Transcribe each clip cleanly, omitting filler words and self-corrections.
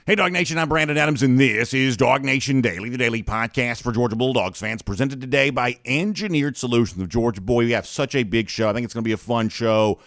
Hey, Dog Nation, I'm Brandon Adams, and this is DawgNation Daily, the daily podcast for Georgia Bulldogs fans, presented today by Engineered Solutions of Georgia. Boy, we have such a big show. I think it's going to be a fun show.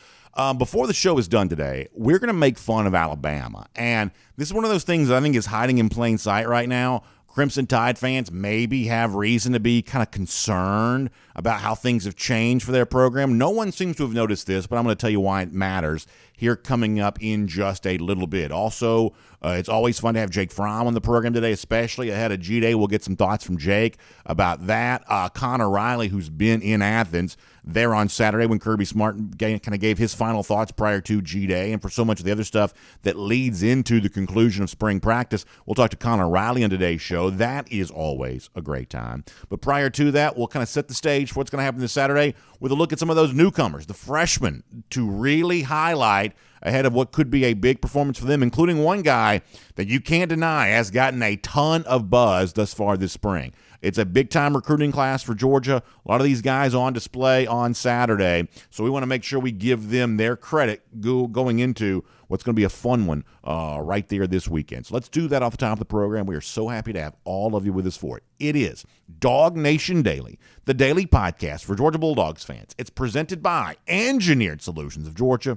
Before the show is done today, we're going to make fun of Alabama. And this is one of those things that I think is hiding in plain sight right now. Crimson Tide fans maybe have reason to be kind of concerned about how things have changed for their program. No one seems to have noticed this, but I'm going to tell you why it matters here coming up in just a little bit. Also, it's always fun to have Jake Fromm on the program today, especially ahead of G-Day. We'll get some thoughts from Jake about that. Connor Riley, who's been in Athens there on Saturday when Kirby Smart kind of gave his final thoughts prior to G-Day, and for so much of the other stuff that leads into the conclusion of spring practice, we'll talk to Connor Riley on today's show. That is always a great time. But prior to that, we'll kind of set the stage for what's going to happen this Saturday with a look at some of those newcomers, the freshmen, to really highlight ahead of what could be a big performance for them, including one guy that you can't deny has gotten a ton of buzz thus far this spring. It's a big-time recruiting class for Georgia. A lot of these guys on display on Saturday, so we want to make sure we give them their credit going into what's going to be a fun one right there this weekend. So let's do that off the top of the program. We are so happy to have all of you with us for it. It is DawgNation Daily, the daily podcast for Georgia Bulldogs fans. It's presented by Engineered Solutions of Georgia,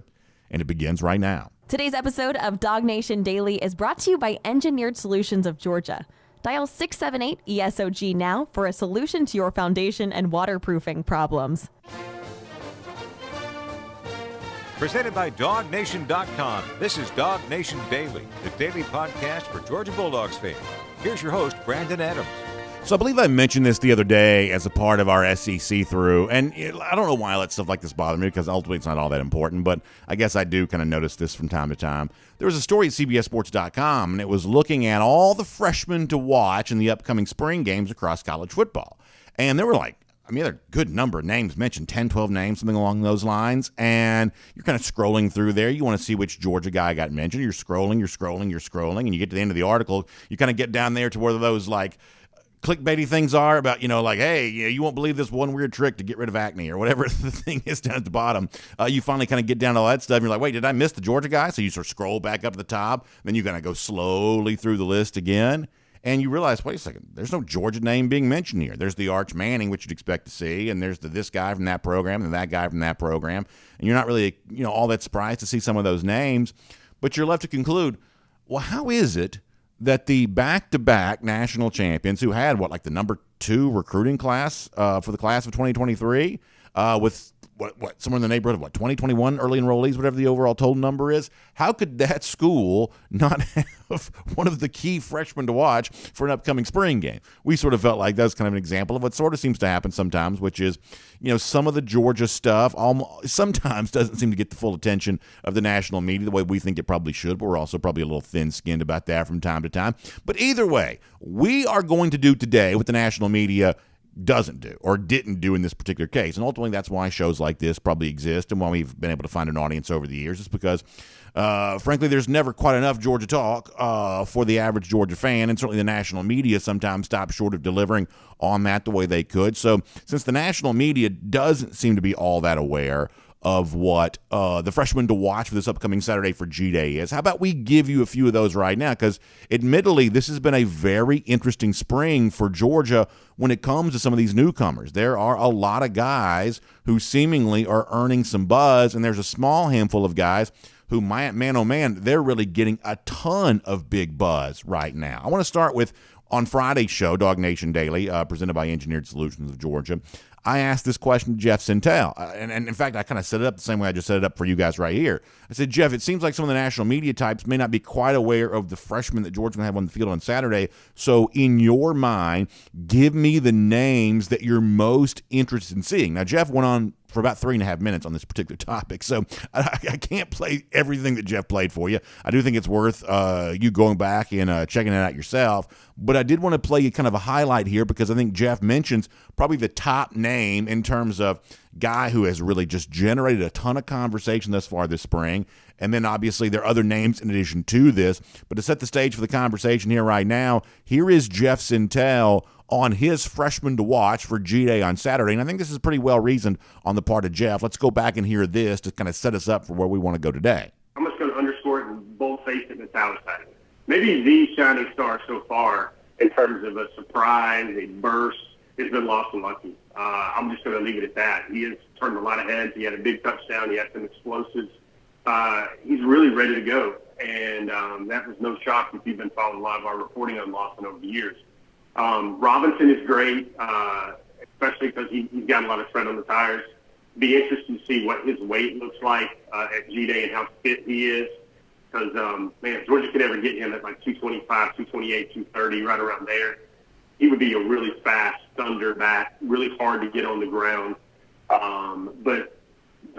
and it begins right now. Today's episode of DawgNation Daily is brought to you by Engineered Solutions of Georgia. Dial 678-ESOG now for a solution to your foundation and waterproofing problems. Presented by DawgNation.com, this is DawgNation Daily, the daily podcast for Georgia Bulldogs fans. Here's your host, Brandon Adams. So I believe I mentioned this the other day as a part of our SEC through, and I don't know why I let stuff like this bother me, because ultimately it's not all that important, but I guess I do kind of notice this from time to time. There was a story at CBSSports.com, and it was looking at all the freshmen to watch in the upcoming spring games across college football. And there were there are a good number of names mentioned, 10, 12 names, something along those lines, and you're kind of scrolling through there. You want to see which Georgia guy got mentioned. You're scrolling, and you get to the end of the article. You kind of get down there to where those, clickbaity things are about, hey, you won't believe this one weird trick to get rid of acne or whatever the thing is down at the bottom. You finally kind of get down to all that stuff. And you're like, wait, did I miss the Georgia guy? So you sort of scroll back up to the top. Then you kind of go slowly through the list again. And you realize, wait a second, there's no Georgia name being mentioned here. There's the Arch Manning, which you'd expect to see. And there's this guy from that program and that guy from that program. And you're not really, all that surprised to see some of those names. But you're left to conclude, well, how is it that the back-to-back national champions who had, the number 2 recruiting class for the class of 2023 with, somewhere in the neighborhood of, 2021 early enrollees, whatever the overall total number is, how could that school not have one of the key freshmen to watch for an upcoming spring game? We sort of felt like that's kind of an example of what sort of seems to happen sometimes, which is, some of the Georgia stuff sometimes doesn't seem to get the full attention of the national media the way we think it probably should, but we're also probably a little thin-skinned about that from time to time. But either way, we are going to do today what the national media doesn't do or didn't do in this particular case. And ultimately, that's why shows like this probably exist and why we've been able to find an audience over the years. Is because, frankly, there's never quite enough Georgia talk for the average Georgia fan, and certainly the national media sometimes stops short of delivering on that the way they could. So since the national media doesn't seem to be all that aware of what the freshmen to watch for this upcoming Saturday for G-Day is, how about we give you a few of those right now? Because admittedly, this has been a very interesting spring for Georgia when it comes to some of these newcomers. There are a lot of guys who seemingly are earning some buzz, and there's a small handful of guys who, man, oh man, they're really getting a ton of big buzz right now. I want to start with, on Friday's show, DawgNation Daily, presented by Engineered Solutions of Georgia, I asked this question to Jeff Sentell. And in fact, I kind of set it up the same way I just set it up for you guys right here. I said, Jeff, it seems like some of the national media types may not be quite aware of the freshmen that Georgia's going to have on the field on Saturday. So in your mind, give me the names that you're most interested in seeing. Now, Jeff went on for about 3.5 minutes on this particular topic, so I can't play everything that Jeff played for you. I do think it's worth you going back and checking it out yourself, but I did want to play you kind of a highlight here because I think Jeff mentions probably the top name in terms of guy who has really just generated a ton of conversation thus far this spring, and then obviously there are other names in addition to this, but to set the stage for the conversation here right now, here is Jeff Sentell on his freshman to watch for G-Day on Saturday. And I think this is pretty well reasoned on the part of Jeff. Let's go back and hear this to kind of set us up for where we want to go today. I'm just going to underscore it and boldface it and italicized it. maybe the shining star so far in terms of a surprise, a burst, has been Lawson Luckie. I'm just going to leave it at that. He has turned a lot of heads. He had a big touchdown. He had some explosives. He's really ready to go. And that was no shock if you've been following a lot of our reporting on Lawson over the years. Robinson is great, especially because he's got a lot of tread on the tires. Be interested to see what his weight looks like at G-Day and how fit he is. Because, man, if Georgia could ever get him at like 225, 228, 230, right around there, he would be a really fast thunder back, really hard to get on the ground. But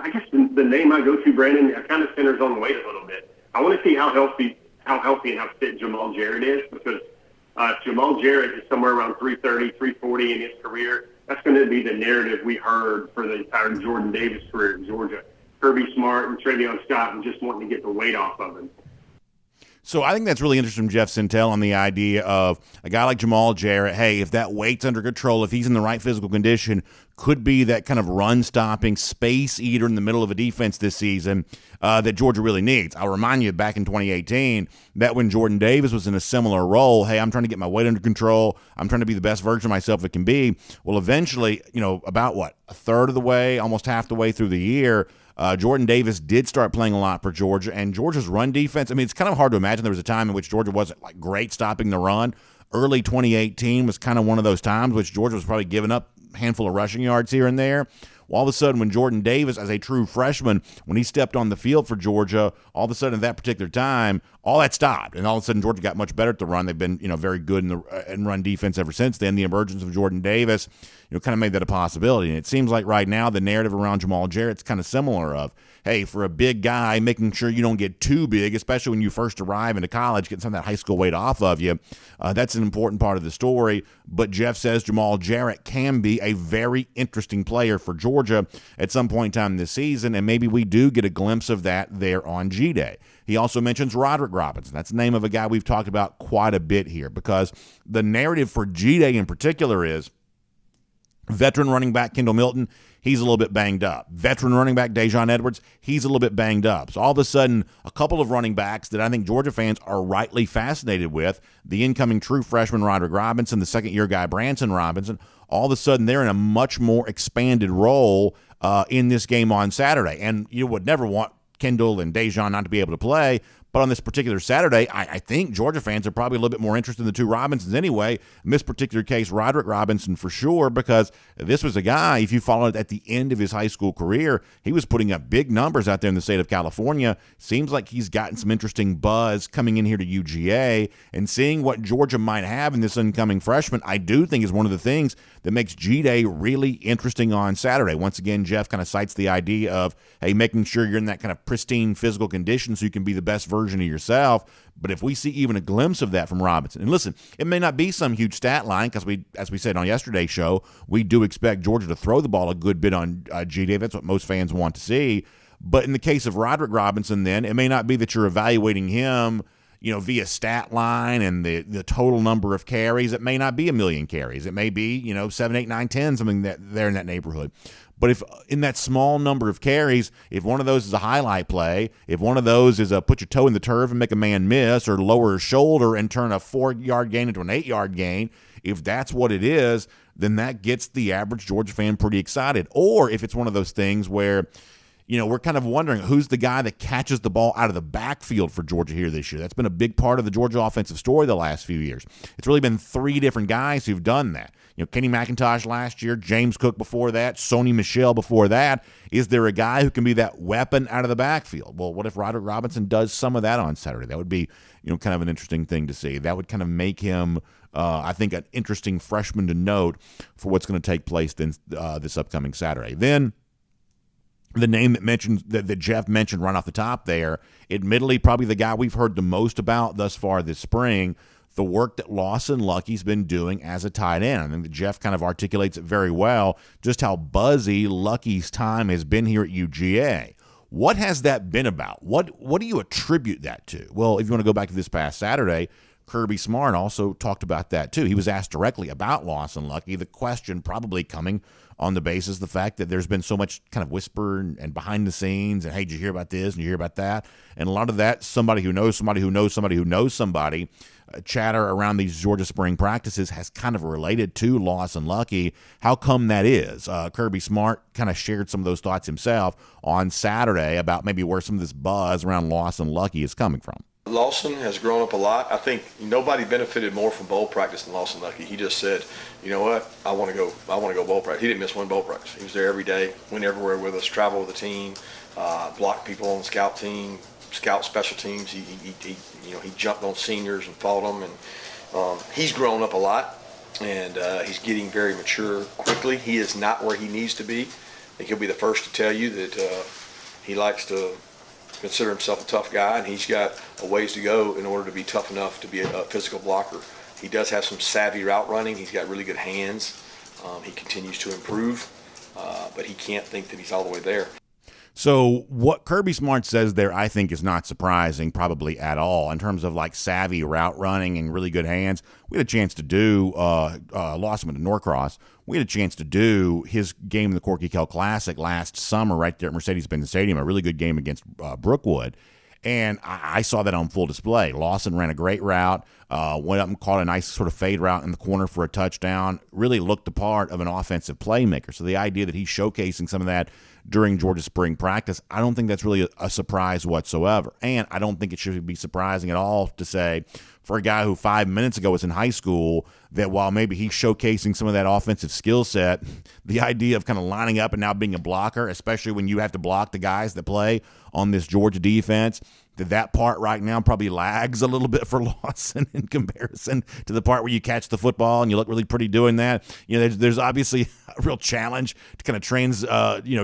I guess the name I go to, Brandon, kind of centers on weight a little bit. I want to see how healthy and how fit Jamal Jarrett is, because Jamal Jarrett is somewhere around 330, 340 in his career. That's going to be the narrative we heard for the entire Jordan Davis career in Georgia. Kirby Smart and Travion Scott and just wanting to get the weight off of him. So I think that's really interesting from Jeff Sentell on the idea of a guy like Jamal Jarrett. Hey, if that weight's under control, if he's in the right physical condition, could be that kind of run-stopping space eater in the middle of a defense this season that Georgia really needs. I'll remind you back in 2018 that when Jordan Davis was in a similar role, hey, I'm trying to get my weight under control. I'm trying to be the best version of myself it can be. Well, eventually, about a third of the way, almost half the way through the year, Jordan Davis did start playing a lot for Georgia, and Georgia's run defense, I mean, it's kind of hard to imagine there was a time in which Georgia wasn't like great stopping the run. Early 2018 was kind of one of those times which Georgia was probably giving up a handful of rushing yards here and there. Well, all of a sudden, when Jordan Davis, as a true freshman, when he stepped on the field for Georgia, all of a sudden at that particular time, all that stopped. And all of a sudden, Georgia got much better at the run. They've been, very good in run defense ever since then. The emergence of Jordan Davis, kind of made that a possibility. And it seems like right now the narrative around Jamal Jarrett's kind of similar of, hey, for a big guy, making sure you don't get too big, especially when you first arrive into college, getting some of that high school weight off of you, that's an important part of the story. But Jeff says Jamal Jarrett can be a very interesting player for Georgia at some point in time this season, and maybe we do get a glimpse of that there on G-Day. He also mentions Roderick Robinson. That's the name of a guy we've talked about quite a bit here, because the narrative for G-Day in particular is veteran running back Kendall Milton, he's a little bit banged up. Veteran running back Dajon Edwards, he's a little bit banged up. So all of a sudden, a couple of running backs that I think Georgia fans are rightly fascinated with, the incoming true freshman Roderick Robinson, the second-year guy Branson Robinson, all of a sudden they're in a much more expanded role in this game on Saturday. And you would never want Kendall and Dajon not to be able to play, but on this particular Saturday, I think Georgia fans are probably a little bit more interested in the two Robinsons anyway. In this particular case, Roderick Robinson for sure, because this was a guy, if you followed at the end of his high school career, he was putting up big numbers out there in the state of California. Seems like he's gotten some interesting buzz coming in here to UGA, and seeing what Georgia might have in this incoming freshman, I do think is one of the things that makes G-Day really interesting on Saturday. Once again, Jeff kind of cites the idea of, hey, making sure you're in that kind of pristine physical condition so you can be the best version of yourself. But if we see even a glimpse of that from Robinson, and listen, it may not be some huge stat line, because as we said on yesterday's show, we do expect Georgia to throw the ball a good bit on G-Day. That's what most fans want to see. But in the case of Roderick Robinson, then, it may not be that you're evaluating him via stat line and the total number of carries. It may not be 1 million carries. It may be, 7, 8, 9, 10, something that they're in that neighborhood. But if in that small number of carries, if one of those is a highlight play, if one of those is a put your toe in the turf and make a man miss, or lower his shoulder and turn a 4-yard gain into an 8-yard gain, if that's what it is, then that gets the average Georgia fan pretty excited. Or if it's one of those things where, we're kind of wondering who's the guy that catches the ball out of the backfield for Georgia here this year. That's been a big part of the Georgia offensive story the last few years. It's really been 3 different guys who've done that. Kenny McIntosh last year, James Cook before that, Sony Michel before that. Is there a guy who can be that weapon out of the backfield? Well, what if Roderick Robinson does some of that on Saturday? That would be, kind of an interesting thing to see. That would kind of make him, I think, an interesting freshman to note for what's going to take place then this upcoming Saturday. Then the name that Jeff mentioned right off the top there, admittedly probably the guy we've heard the most about thus far this spring, the work that Lawson Luckie's been doing as a tight end. I think that Jeff kind of articulates it very well, just how buzzy Luckie's time has been here at UGA. What has that been about? What do you attribute that to? Well, if you want to go back to this past Saturday, Kirby Smart also talked about that too. He was asked directly about Lawson Luckie, the question probably coming on the basis of the fact that there's been so much kind of whisper and behind the scenes and, hey, did you hear about this and you hear about that? And a lot of that, somebody who knows somebody who knows somebody who knows somebody, chatter around these Georgia spring practices has kind of related to Lawson Luckie. How come that is? Kirby Smart kind of shared some of those thoughts himself on Saturday about maybe where some of this buzz around Lawson Luckie is coming from. Lawson has grown up a lot. I think nobody benefited more from bowl practice than Lawson Luckie. He just said, you know what, I want to go bowl practice. He didn't miss one bowl practice. He was there every day, went everywhere with us, traveled with the team, blocked people on the scout team, scout special teams. He jumped on seniors and fought them, and he's grown up a lot, and he's getting very mature quickly. He is not where he needs to be. I think he'll be the first to tell you that he likes to consider himself a tough guy, and he's got a ways to go in order to be tough enough to be a physical blocker. He does have some savvy route running. He's got really good hands. He continues to improve, but he can't think that he's all the way there. So what Kirby Smart says there, I think, is not surprising probably at all in terms of like savvy route running and really good hands. We had a chance to do Lawson to Norcross. We had a chance to do his game in the Corky Kell Classic last summer right there at Mercedes-Benz Stadium, a really good game against Brookwood. And I saw that on full display. Lawson ran a great route, went up and caught a nice sort of fade route in the corner for a touchdown, really looked the part of an offensive playmaker. So the idea that he's showcasing some of that during Georgia spring practice, I don't think that's really a surprise whatsoever. And I don't think it should be surprising at all to say for a guy who 5 minutes ago was in high school that while maybe he's showcasing some of that offensive skill set, the idea of kind of lining up and now being a blocker, especially when you have to block the guys that play on this Georgia defense, that part right now probably lags a little bit for Lawson in comparison to the part where you catch the football and you look really pretty doing that. You know, there's obviously a real challenge to kind of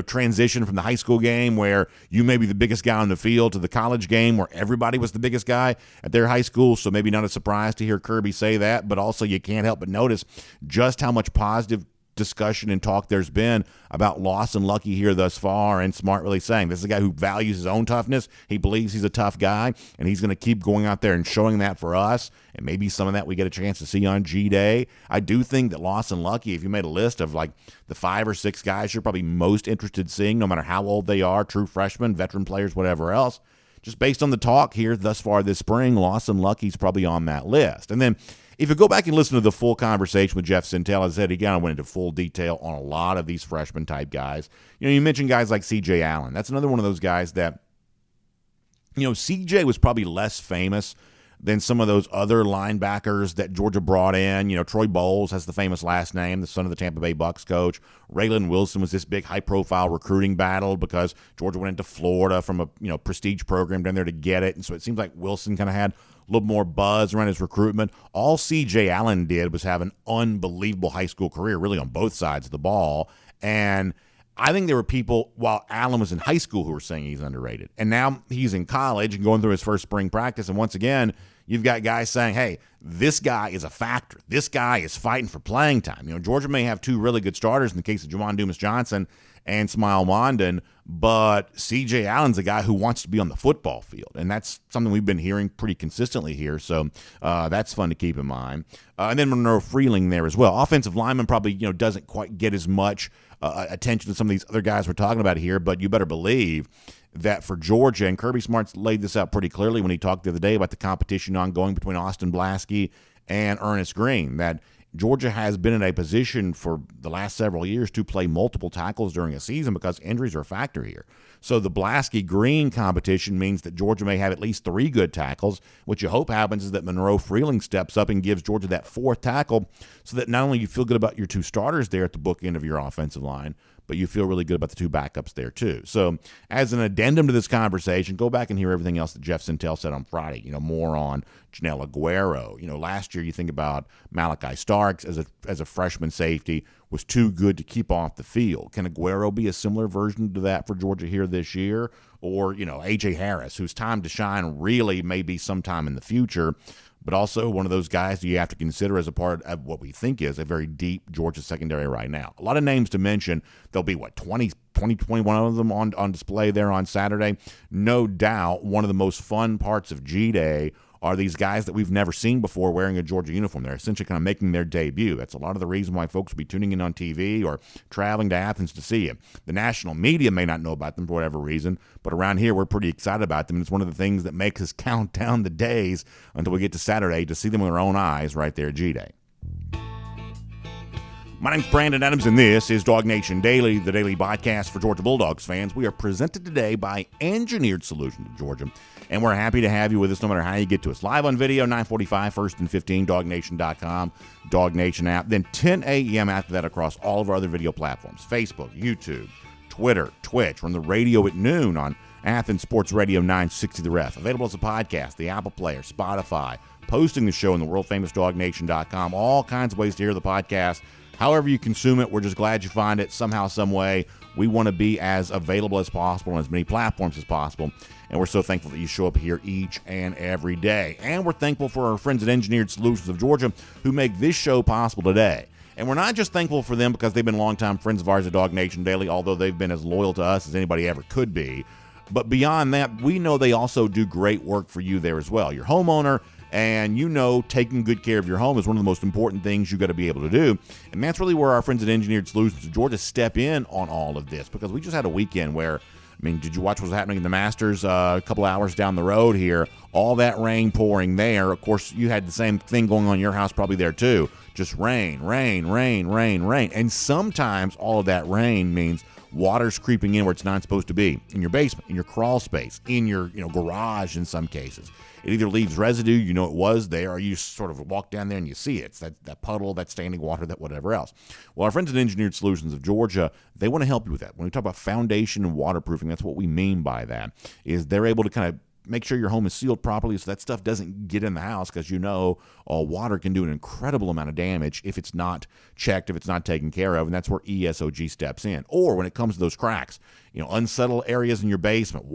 transition from the high school game where you may be the biggest guy on the field to the college game where everybody was the biggest guy at their high school. So maybe not a surprise to hear Kirby say that, but also you can't help but notice just how much positive discussion and talk there's been about Lawson Luckie here thus far, and Smart really saying this is a guy who values his own toughness. He believes he's a tough guy, and he's going to keep going out there and showing that for us, and maybe some of that we get a chance to see on G-Day. I do think that Lawson Luckie, if you made a list of like the 5 or 6 guys you're probably most interested in seeing, no matter how old they are, true freshmen, veteran players, whatever else, just based on the talk here thus far this spring, Lawson Luckie's probably on that list. And then if you go back and listen to the full conversation with Jeff Sentell, as I said, he kind of went into full detail on a lot of these freshman-type guys. You know, you mentioned guys like C.J. Allen. That's another one of those guys that, you know, C.J. was probably less famous than some of those other linebackers that Georgia brought in. You know, Troy Bowles has the famous last name, the son of the Tampa Bay Bucs coach. Raylan Wilson was this big high-profile recruiting battle because Georgia went into Florida from a prestige program down there to get it, and so it seems like Wilson kind of had a little more buzz around his recruitment. All C.J. Allen did was have an unbelievable high school career, really on both sides of the ball, and I think there were people while Allen was in high school who were saying he's underrated. And now he's in college and going through his first spring practice. And once again, you've got guys saying, hey, this guy is a factor. This guy is fighting for playing time. You know, Georgia may have 2 really good starters in the case of Juwan Dumas-Johnson and Smile Mondon, but C.J. Allen's a guy who wants to be on the football field. And that's something we've been hearing pretty consistently here. So that's fun to keep in mind. And then Monroe Freeling there as well. Offensive lineman probably, doesn't quite get as much attention to some of these other guys we're talking about here, but you better believe that for Georgia, and Kirby Smart's laid this out pretty clearly when he talked the other day about the competition ongoing between Austin Blaskey and Ernest Green, that Georgia has been in a position for the last several years to play multiple tackles during a season because injuries are a factor here. So the Blaskey-Green competition means that Georgia may have at least 3 good tackles. What you hope happens is that Monroe Freeling steps up and gives Georgia that 4th tackle so that not only you feel good about your 2 starters there at the bookend of your offensive line, but you feel really good about the 2 backups there too. So as an addendum to this conversation, go back and hear everything else that Jeff Sentell said on Friday, more on Janelle Aguero. Last year you think about Malachi Starks as a freshman safety was too good to keep off the field. Can Aguero be a similar version to that for Georgia here this year? Or, A.J. Harris, whose time to shine really may be sometime in the future, but also one of those guys you have to consider as a part of what we think is a very deep Georgia secondary right now. A lot of names to mention. There'll be, 21 of them on display there on Saturday. No doubt one of the most fun parts of G-Day are these guys that we've never seen before wearing a Georgia uniform. They're essentially kind of making their debut. That's a lot of the reason why folks will be tuning in on TV or traveling to Athens to see you. The national media may not know about them for whatever reason, but around here we're pretty excited about them. It's one of the things that makes us count down the days until we get to Saturday to see them with our own eyes right there at G-Day. My name's Brandon Adams, and this is DawgNation Daily, the daily podcast for Georgia Bulldogs fans. We are presented today by Engineered Solutions of Georgia, and we're happy to have you with us no matter how you get to us. Live on video, 9:45, 1st and 15, DawgNation.com, DawgNation app. Then 10 a.m. after that across all of our other video platforms, Facebook, YouTube, Twitter, Twitch. We're on the radio at noon on Athens Sports Radio 960 The Ref. Available as a podcast, the Apple Player, Spotify, posting the show in the world-famous DawgNation.com. All kinds of ways to hear the podcast. However you consume it, we're just glad you find it somehow, some way. We want to be as available as possible on as many platforms as possible, and we're so thankful that you show up here each and every day. And we're thankful for our friends at Engineered Solutions of Georgia who make this show possible today. And we're not just thankful for them because they've been longtime friends of ours at DawgNation Daily, although they've been as loyal to us as anybody ever could be. But beyond that, we know they also do great work for you there as well. Your homeowner, and you know taking good care of your home is one of the most important things you've got to be able to do. And that's really where our friends at Engineered Solutions of Georgia step in on all of this, because we just had a weekend where, I mean, did you watch what was happening in the Masters a couple hours down the road here? All that rain pouring there. Of course, you had the same thing going on in your house probably there too. Just rain, rain, rain, rain, rain. And sometimes all of that rain means water's creeping in where it's not supposed to be, in your basement, in your crawl space, in your garage in some cases. It either leaves residue, it was there, or you sort of walk down there and you see it. It's that puddle, that standing water, that whatever else. Well, our friends at Engineered Solutions of Georgia, they want to help you with that. When we talk about foundation and waterproofing, that's what we mean by that, is they're able to kind of make sure your home is sealed properly so that stuff doesn't get in the house, because water can do an incredible amount of damage if it's not checked, if it's not taken care of, and that's where ESOG steps in. Or when it comes to those cracks, unsettled areas in your basement,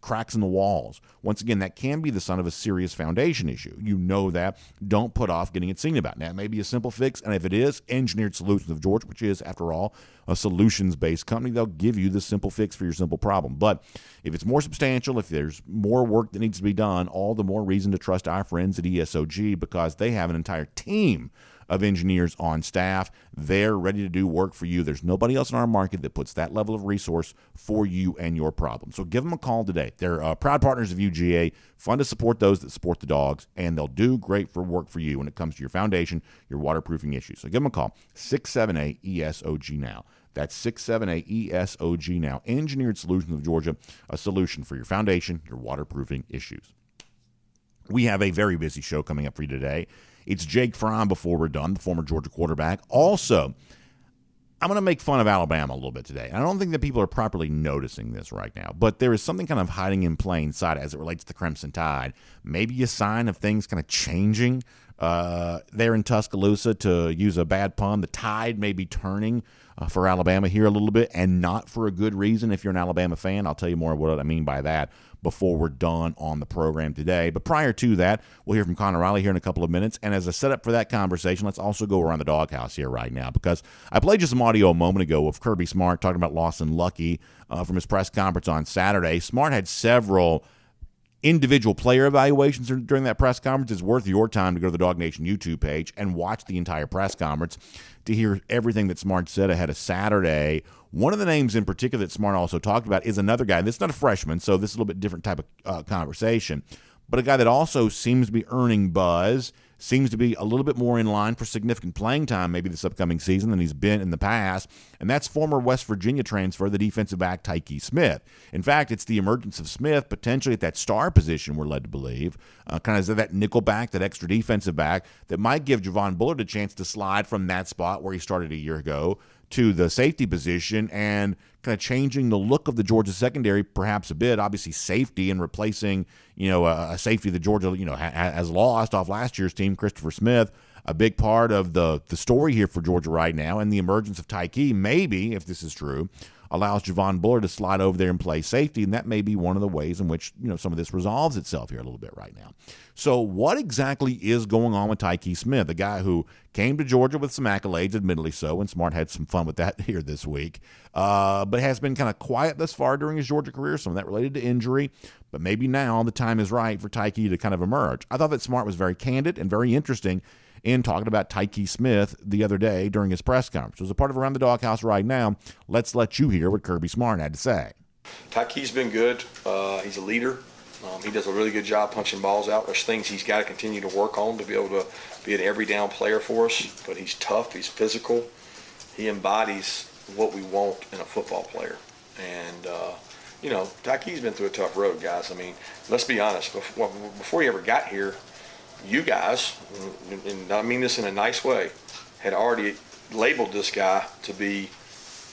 cracks in the walls. Once again, that can be the sign of a serious foundation issue. You know that. Don't put off getting it seen about. Now, it may be a simple fix, and if it is, Engineered Solutions of Georgia, which is, after all, a solutions-based company, they'll give you the simple fix for your simple problem. But if it's more substantial, if there's more work that needs to be done, all the more reason to trust our friends at ESOG, because they have an entire team of engineers on staff. They're ready to do work for you. There's nobody else in our market that puts that level of resource for you and your problem. So give them a call today. They're proud partners of UGA, fun to support those that support the dogs, and they'll do great for work for you when it comes to your foundation, your waterproofing issues. So give them a call, 678-ESOG now. That's 678-ESOG now. Engineered Solutions of Georgia, a solution for your foundation, your waterproofing issues. We have a very busy show coming up for you today. It's Jake Fromm before we're done, the former Georgia quarterback. Also, I'm going to make fun of Alabama a little bit today. I don't think that people are properly noticing this right now, but there is something kind of hiding in plain sight as it relates to the Crimson Tide. Maybe a sign of things kind of changing there in Tuscaloosa, to use a bad pun. The tide may be turning for Alabama here a little bit, and not for a good reason. If you're an Alabama fan, I'll tell you more of what I mean by that before we're done on the program today. But prior to that, we'll hear from Connor Riley here in a couple of minutes. And as a setup for that conversation, let's also go around the Dawghouse here right now, because I played you some audio a moment ago of Kirby Smart talking about Lawson Luckie from his press conference on Saturday. Smart had several individual player evaluations during that press conference. It's worth your time to go to the DawgNation YouTube page and watch the entire press conference to hear everything that Smart said ahead of Saturday. One of the names in particular that Smart also talked about is another guy. This is not a freshman, so this is a little bit different type of conversation, but a guy that also seems to be earning buzz, seems to be a little bit more in line for significant playing time maybe this upcoming season than he's been in the past, and that's former West Virginia transfer, the defensive back Tyke Smith. In fact, it's the emergence of Smith potentially at that star position, we're led to believe, kind of that nickel back, that extra defensive back, that might give Javon Bullard a chance to slide from that spot where he started a year ago to the safety position, and kind of changing the look of the Georgia secondary perhaps a bit. Obviously safety, and replacing a safety that Georgia has lost off last year's team, Christopher Smith, a big part of the story here for Georgia right now. And the emergence of Tyke, maybe, if this is true, allows Javon Bullard to slide over there and play safety, and that may be one of the ways in which some of this resolves itself here a little bit right now. So what exactly is going on with Tyke Smith, a guy who came to Georgia with some accolades, admittedly so, and Smart had some fun with that here this week, but has been kind of quiet thus far during his Georgia career, some of that related to injury, but maybe now the time is right for Tyke to kind of emerge. I thought that Smart was very candid and very interesting in talking about Tyke Smith the other day during his press conference. As a part of Around the Dawghouse right now, let's let you hear what Kirby Smart had to say. Tyke's been good. He's a leader. He does a really good job punching balls out. There's things he's got to continue to work on to be able to be an every down player for us. But he's tough. He's physical. He embodies what we want in a football player. And, Tyke's been through a tough road, guys. I mean, let's be honest. Before he ever got here, you guys, and I mean this in a nice way, had already labeled this guy to be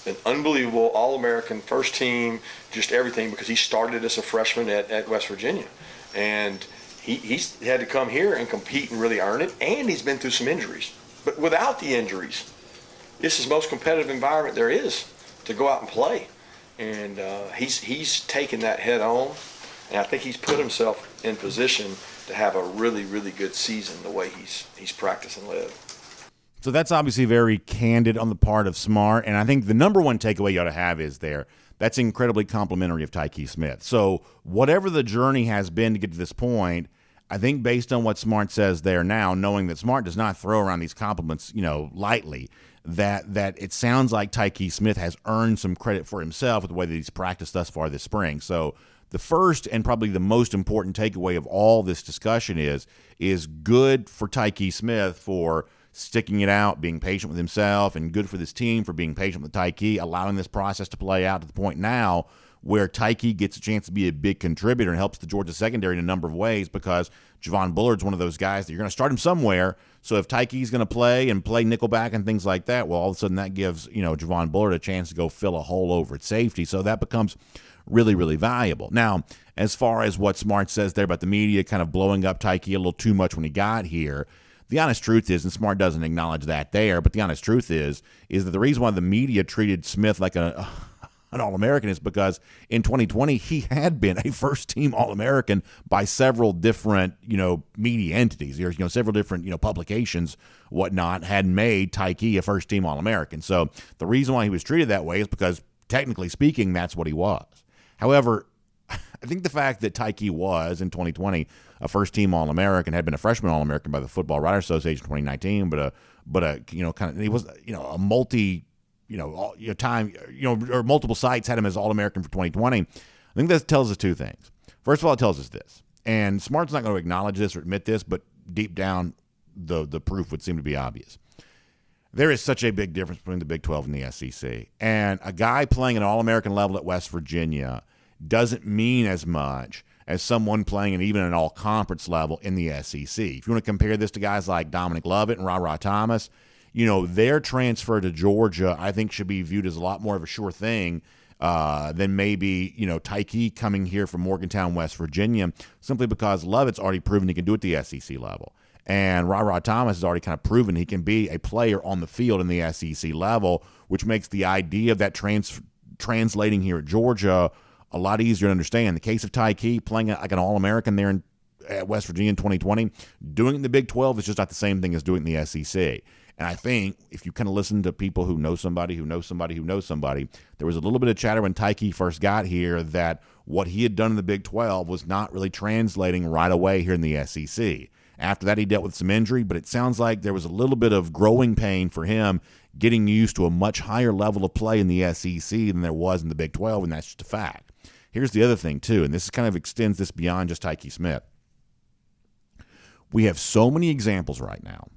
an unbelievable All-American, first team, just everything, because he started as a freshman at West Virginia. And he's had to come here and compete and really earn it, and he's been through some injuries. But without the injuries, this is the most competitive environment there is to go out and play. And he's taken that head on, and I think he's put himself in position to have a really, really good season the way he's practiced and lived. So that's obviously very candid on the part of Smart, and I think the number one takeaway you ought to have is that's incredibly complimentary of Tyke Smith. So whatever the journey has been to get to this point, I think based on what Smart says there now, knowing that Smart does not throw around these compliments, lightly, that it sounds like Tyke Smith has earned some credit for himself with the way that he's practiced thus far this spring. So the first and probably the most important takeaway of all this discussion is good for Tyke Smith for sticking it out, being patient with himself, and good for this team for being patient with Tyke, allowing this process to play out to the point now where Tyke gets a chance to be a big contributor and helps the Georgia secondary in a number of ways, because Javon Bullard's one of those guys that you're going to start him somewhere. So if Tyke's going to play nickelback and things like that, well, all of a sudden that gives Javon Bullard a chance to go fill a hole over at safety. So that becomes really, really valuable. Now, as far as what Smart says there about the media kind of blowing up Tyke a little too much when he got here, the honest truth is, and Smart doesn't acknowledge that there, but the honest truth is that the reason why the media treated Smith like an All-American is because in 2020 he had been a first-team All-American by several different media entities. There's several different publications, whatnot, had made Tyke a first-team All-American. So the reason why he was treated that way is because technically speaking, that's what he was. However, I think the fact that Tyke was in 2020 a first-team All-American, had been a freshman All-American by the Football Writers Association in 2019, but he was a multi time or multiple sites had him as All-American for 2020. I think that tells us two things. First of all, it tells us this, and Smart's not going to acknowledge this or admit this, but deep down, the proof would seem to be obvious. There is such a big difference between the Big 12 and the SEC, and a guy playing at an All-American level at West Virginia doesn't mean as much as someone playing at even an all-conference level in the SEC. If you want to compare this to guys like Dominic Lovett and Ra Thomas, their transfer to Georgia, I think, should be viewed as a lot more of a sure thing than maybe, Tyke coming here from Morgantown, West Virginia, simply because Lovett's already proven he can do it at the SEC level. And Ra Thomas has already kind of proven he can be a player on the field in the SEC level, which makes the idea of that translating here at Georgia a lot easier to understand. In the case of Tyke, playing like an All-American there at West Virginia in 2020, doing it in the Big 12 is just not the same thing as doing it in the SEC. And I think if you kind of listen to people who know somebody who knows somebody who knows somebody, there was a little bit of chatter when Tyke first got here that what he had done in the Big 12 was not really translating right away here in the SEC. After that, he dealt with some injury, but it sounds like there was a little bit of growing pain for him getting used to a much higher level of play in the SEC than there was in the Big 12, and that's just a fact. Here's the other thing, too, and this kind of extends this beyond just Tyke Smith. We have so many examples right now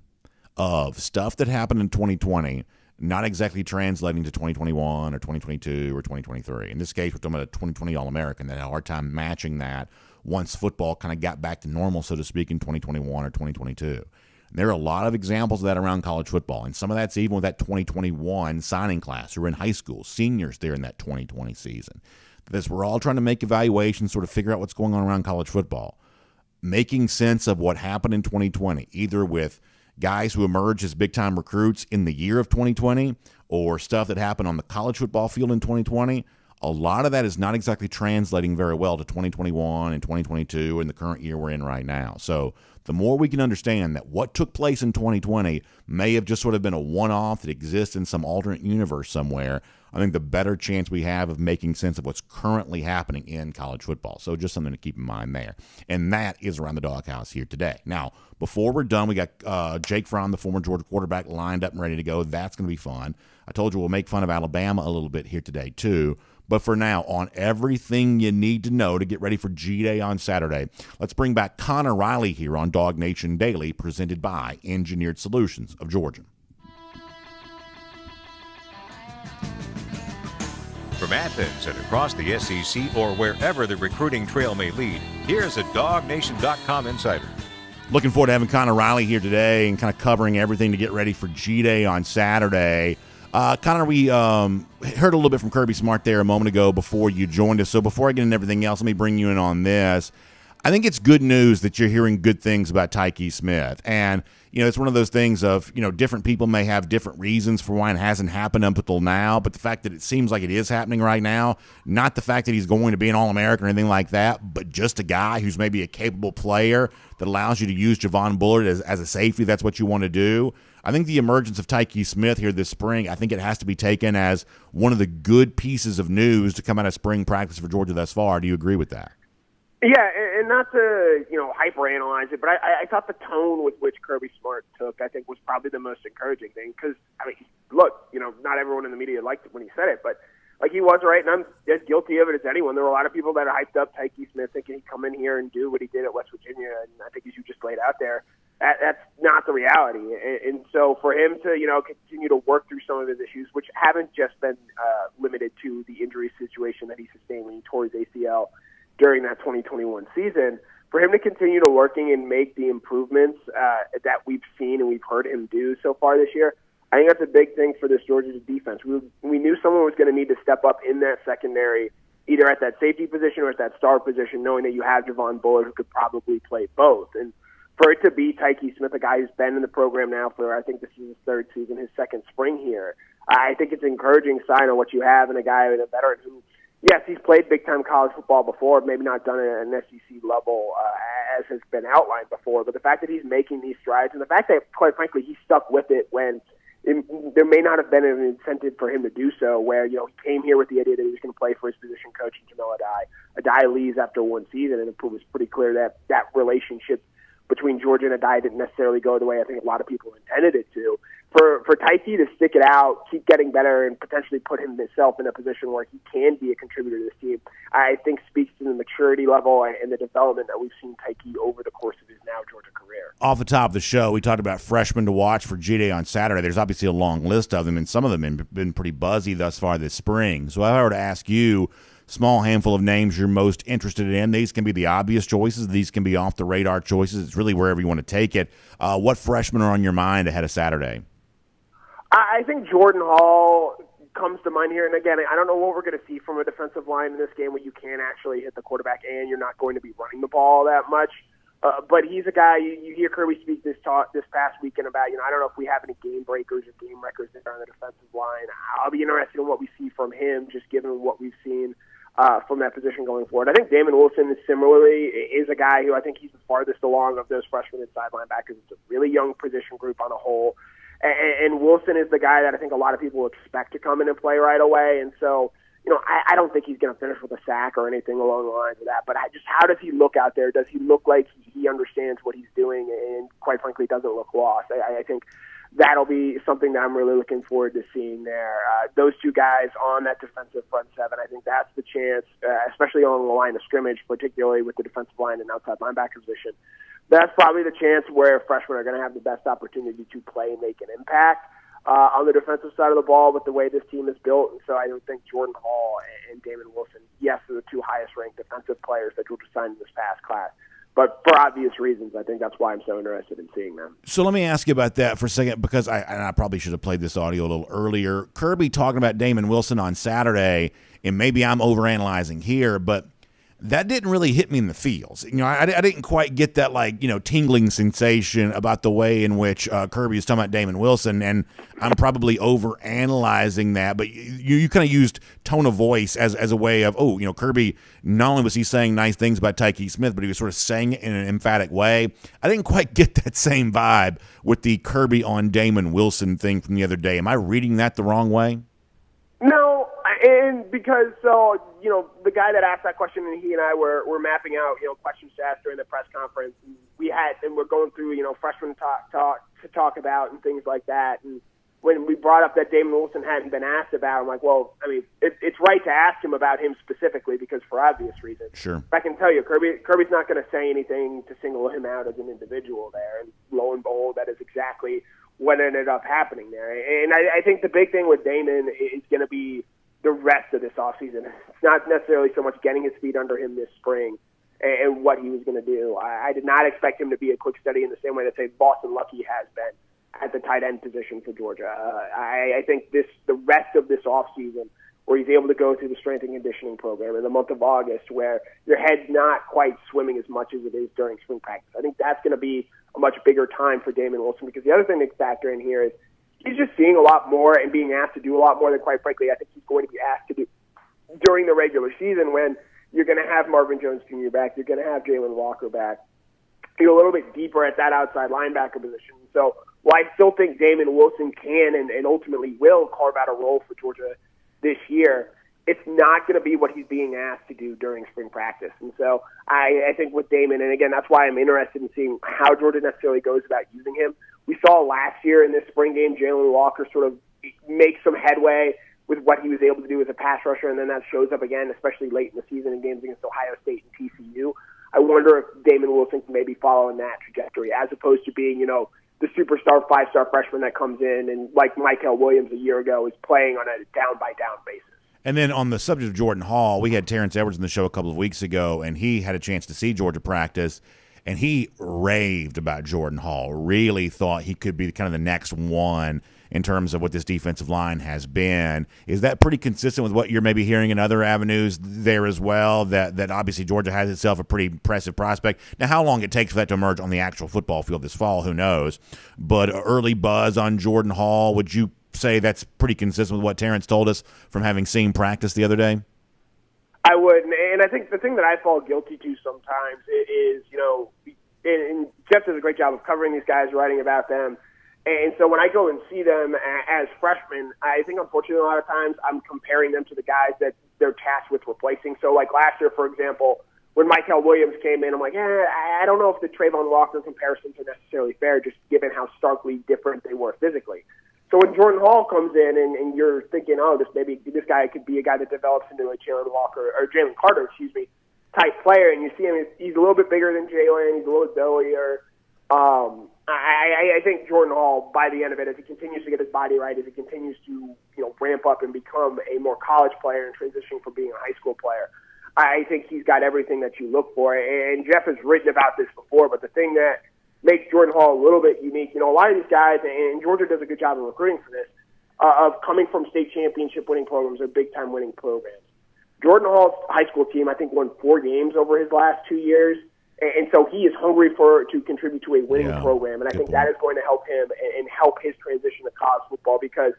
of stuff that happened in 2020 not exactly translating to 2021 or 2022 or 2023. In this case, we're talking about a 2020 All-American that had a hard time matching that once football kind of got back to normal, so to speak, in 2021 or 2022. And there are a lot of examples of that around college football, and some of that's even with that 2021 signing class who are in high school, seniors there in that 2020 season. Because we're all trying to make evaluations, sort of figure out what's going on around college football. Making sense of what happened in 2020, either with guys who emerged as big-time recruits in the year of 2020 or stuff that happened on the college football field in 2020, a lot of that is not exactly translating very well to 2021 and 2022 and the current year we're in right now. So the more we can understand that what took place in 2020 may have just sort of been a one-off that exists in some alternate universe somewhere, I think the better chance we have of making sense of what's currently happening in college football. So just something to keep in mind there. And that is around the Dawghouse here today. Now, before we're done, we got Jake Fromm, the former Georgia quarterback, lined up and ready to go. That's going to be fun. I told you we'll make fun of Alabama a little bit here today, too. But for now, on everything you need to know to get ready for G-Day on Saturday, let's bring back Connor Riley here on DawgNation Daily, presented by Engineered Solutions of Georgia. From Athens and across the SEC or wherever the recruiting trail may lead, here's a DawgNation.com insider. Looking forward to having Connor Riley here today and kind of covering everything to get ready for G-Day on Saturday. Connor, we heard a little bit from Kirby Smart there a moment ago before you joined us. So before I get into everything else, let me bring you in on this. I think it's good news that you're hearing good things about Tyke Smith. And, it's one of those things of, different people may have different reasons for why it hasn't happened up until now. But the fact that it seems like it is happening right now, not the fact that he's going to be an All-American or anything like that, but just a guy who's maybe a capable player that allows you to use Javon Bullard as a safety. That's what you want to do. I think the emergence of Tyke Smith here this spring, I think it has to be taken as one of the good pieces of news to come out of spring practice for Georgia thus far. Do you agree with that? Yeah, and not to, hyperanalyze it, but I thought the tone with which Kirby Smart took, I think, was probably the most encouraging thing. Because, look, not everyone in the media liked it when he said it, but, he was right, and I'm as guilty of it as anyone. There were a lot of people that hyped up Tyke Smith thinking he'd come in here and do what he did at West Virginia, and I think as you just laid out there, that's not the reality. And so for him to, continue to work through some of his issues, which haven't just been limited to the injury situation that he sustained when he tore his ACL during that 2021 season, for him to continue to working and make the improvements that we've seen and we've heard him do so far this year, I think that's a big thing for this Georgia defense. We knew someone was going to need to step up in that secondary, either at that safety position or at that star position, knowing that you have Javon Bullard who could probably play both. And for it to be Tyke Smith, a guy who's been in the program now for, I think this is his third season, his second spring here, I think it's an encouraging sign of what you have in a guy and a veteran who, yes, he's played big-time college football before, maybe not done it at an SEC level as has been outlined before, but the fact that he's making these strides and the fact that, quite frankly, he stuck with it when there may not have been an incentive for him to do so, where, he came here with the idea that he was going to play for his position coach, Jamil Adai. Adai leaves after one season, and it was pretty clear that that relationship between Georgia and Adai didn't necessarily go the way I think a lot of people intended it to. For Tyke to stick it out, keep getting better, and potentially put himself in a position where he can be a contributor to this team, I think speaks to the maturity level and the development that we've seen Tyke over the course of his now Georgia career. Off the top of the show, we talked about freshmen to watch for G-Day on Saturday. There's obviously a long list of them, and some of them have been pretty buzzy thus far this spring. So if I were to ask you, small handful of names you're most interested in. These can be the obvious choices. These can be off-the-radar choices. It's really wherever you want to take it. What freshmen are on your mind ahead of Saturday? I think Jordan Hall comes to mind here. And again, I don't know what we're going to see from a defensive line in this game where you can't actually hit the quarterback and you're not going to be running the ball that much. But he's a guy, you hear Kirby speak this past weekend about, I don't know if we have any game breakers or game wreckers there on the defensive line. I'll be interested in what we see from him, just given what we've seen from that position going forward. I think Damon Wilson is similarly is a guy who I think he's the farthest along of those freshmen inside linebackers. It's a really young position group on a whole. And Wilson is the guy that I think a lot of people expect to come in and play right away. And so, I don't think he's going to finish with a sack or anything along the lines of that. But how does he look out there? Does he look like he understands what he's doing and, quite frankly, doesn't look lost? I think that'll be something that I'm really looking forward to seeing there. Those two guys on that defensive front seven, I think that's the chance, especially on the line of scrimmage, particularly with the defensive line and outside linebacker position. That's probably the chance where freshmen are going to have the best opportunity to play and make an impact on the defensive side of the ball with the way this team is built. And so I don't think Jordan Hall and Damon Wilson, yes, are the two highest-ranked defensive players that Georgia signed in this past class. But for obvious reasons, I think that's why I'm so interested in seeing them. So let me ask you about that for a second, because I probably should have played this audio a little earlier. Kirby talking about Damon Wilson on Saturday, and maybe I'm overanalyzing here, but that didn't really hit me in the feels. I didn't quite get that, tingling sensation about the way in which Kirby is talking about Damon Wilson, and I'm probably overanalyzing that, but you kind of used tone of voice as a way of, Kirby, not only was he saying nice things about Tyke Smith, but he was sort of saying it in an emphatic way. I didn't quite get that same vibe with the Kirby on Damon Wilson thing from the other day. Am I reading that the wrong way? No, and because the guy that asked that question, and he and I were mapping out questions to ask during the press conference. And we're going through freshman talk about and things like that. And when we brought up that Damon Wilson hadn't been asked about, I'm like, well, I mean, it's right to ask him about him specifically because for obvious reasons. Sure. I can tell you, Kirby's not going to say anything to single him out as an individual there. And lo and behold, that is exactly what ended up happening there. And I think the big thing with Damon is going to be the rest of this offseason. It's not necessarily so much getting his feet under him this spring and what he was going to do. I did not expect him to be a quick study in the same way that, say, Luckie has been at the tight end position for Georgia. I think the rest of this offseason, where he's able to go through the strength and conditioning program in the month of August, where your head's not quite swimming as much as it is during spring practice. I think that's going to be a much bigger time for Damon Wilson, because the other thing to factor in here is he's just seeing a lot more and being asked to do a lot more than, quite frankly, I think he's going to be asked to do during the regular season, when you're going to have Marvin Jones Jr. back, you're going to have Jalen Walker back. You're a little bit deeper at that outside linebacker position. So while I still think Damon Wilson can and ultimately will carve out a role for Georgia this year, it's not going to be what he's being asked to do during spring practice. And so I think with Damon, and again, that's why I'm interested in seeing how Georgia necessarily goes about using him. We saw last year in this spring game, Jalen Walker sort of make some headway with what he was able to do as a pass rusher, and then that shows up again, especially late in the season in games against Ohio State and TCU. I wonder if Damon Wilson can maybe follow in that trajectory, as opposed to being, the superstar five-star freshman that comes in and, like Michael Williams a year ago, is playing on a down-by-down basis. And then on the subject of Jordan Hall, we had Terrence Edwards on the show a couple of weeks ago, and he had a chance to see Georgia practice, and he raved about Jordan Hall, really thought he could be kind of the next one in terms of what this defensive line has been. Is that pretty consistent with what you're maybe hearing in other avenues there as well, that obviously Georgia has itself a pretty impressive prospect? Now, how long it takes for that to emerge on the actual football field this fall, who knows? But early buzz on Jordan Hall, would you say that's pretty consistent with what Terrence told us from having seen practice the other day? I would, and I think the thing that I fall guilty to sometimes is, and Jeff does a great job of covering these guys, writing about them. And so when I go and see them as freshmen, I think unfortunately a lot of times I'm comparing them to the guys that they're tasked with replacing. So like last year, for example, when Michael Williams came in, I'm like, I don't know if the Trayvon Walker comparisons are necessarily fair, just given how starkly different they were physically. So when Jordan Hall comes in and you're thinking, this guy could be a guy that develops into a Jalen Carter, type player, and you see him, he's a little bit bigger than Jalen, he's a little doughier. I think Jordan Hall, by the end of it, as he continues to get his body right, as he continues to ramp up and become a more college player and transition from being a high school player, I think he's got everything that you look for. And Jeff has written about this before, but the thing that makes Jordan Hall a little bit unique, a lot of these guys, and Georgia does a good job of recruiting for this, of coming from state championship winning programs or big time winning programs. Jordan Hall's high school team, I think, won 4 games over his last 2 years. And so he is hungry to contribute to a winning program. And I think that is going to help him and help his transition to college football, because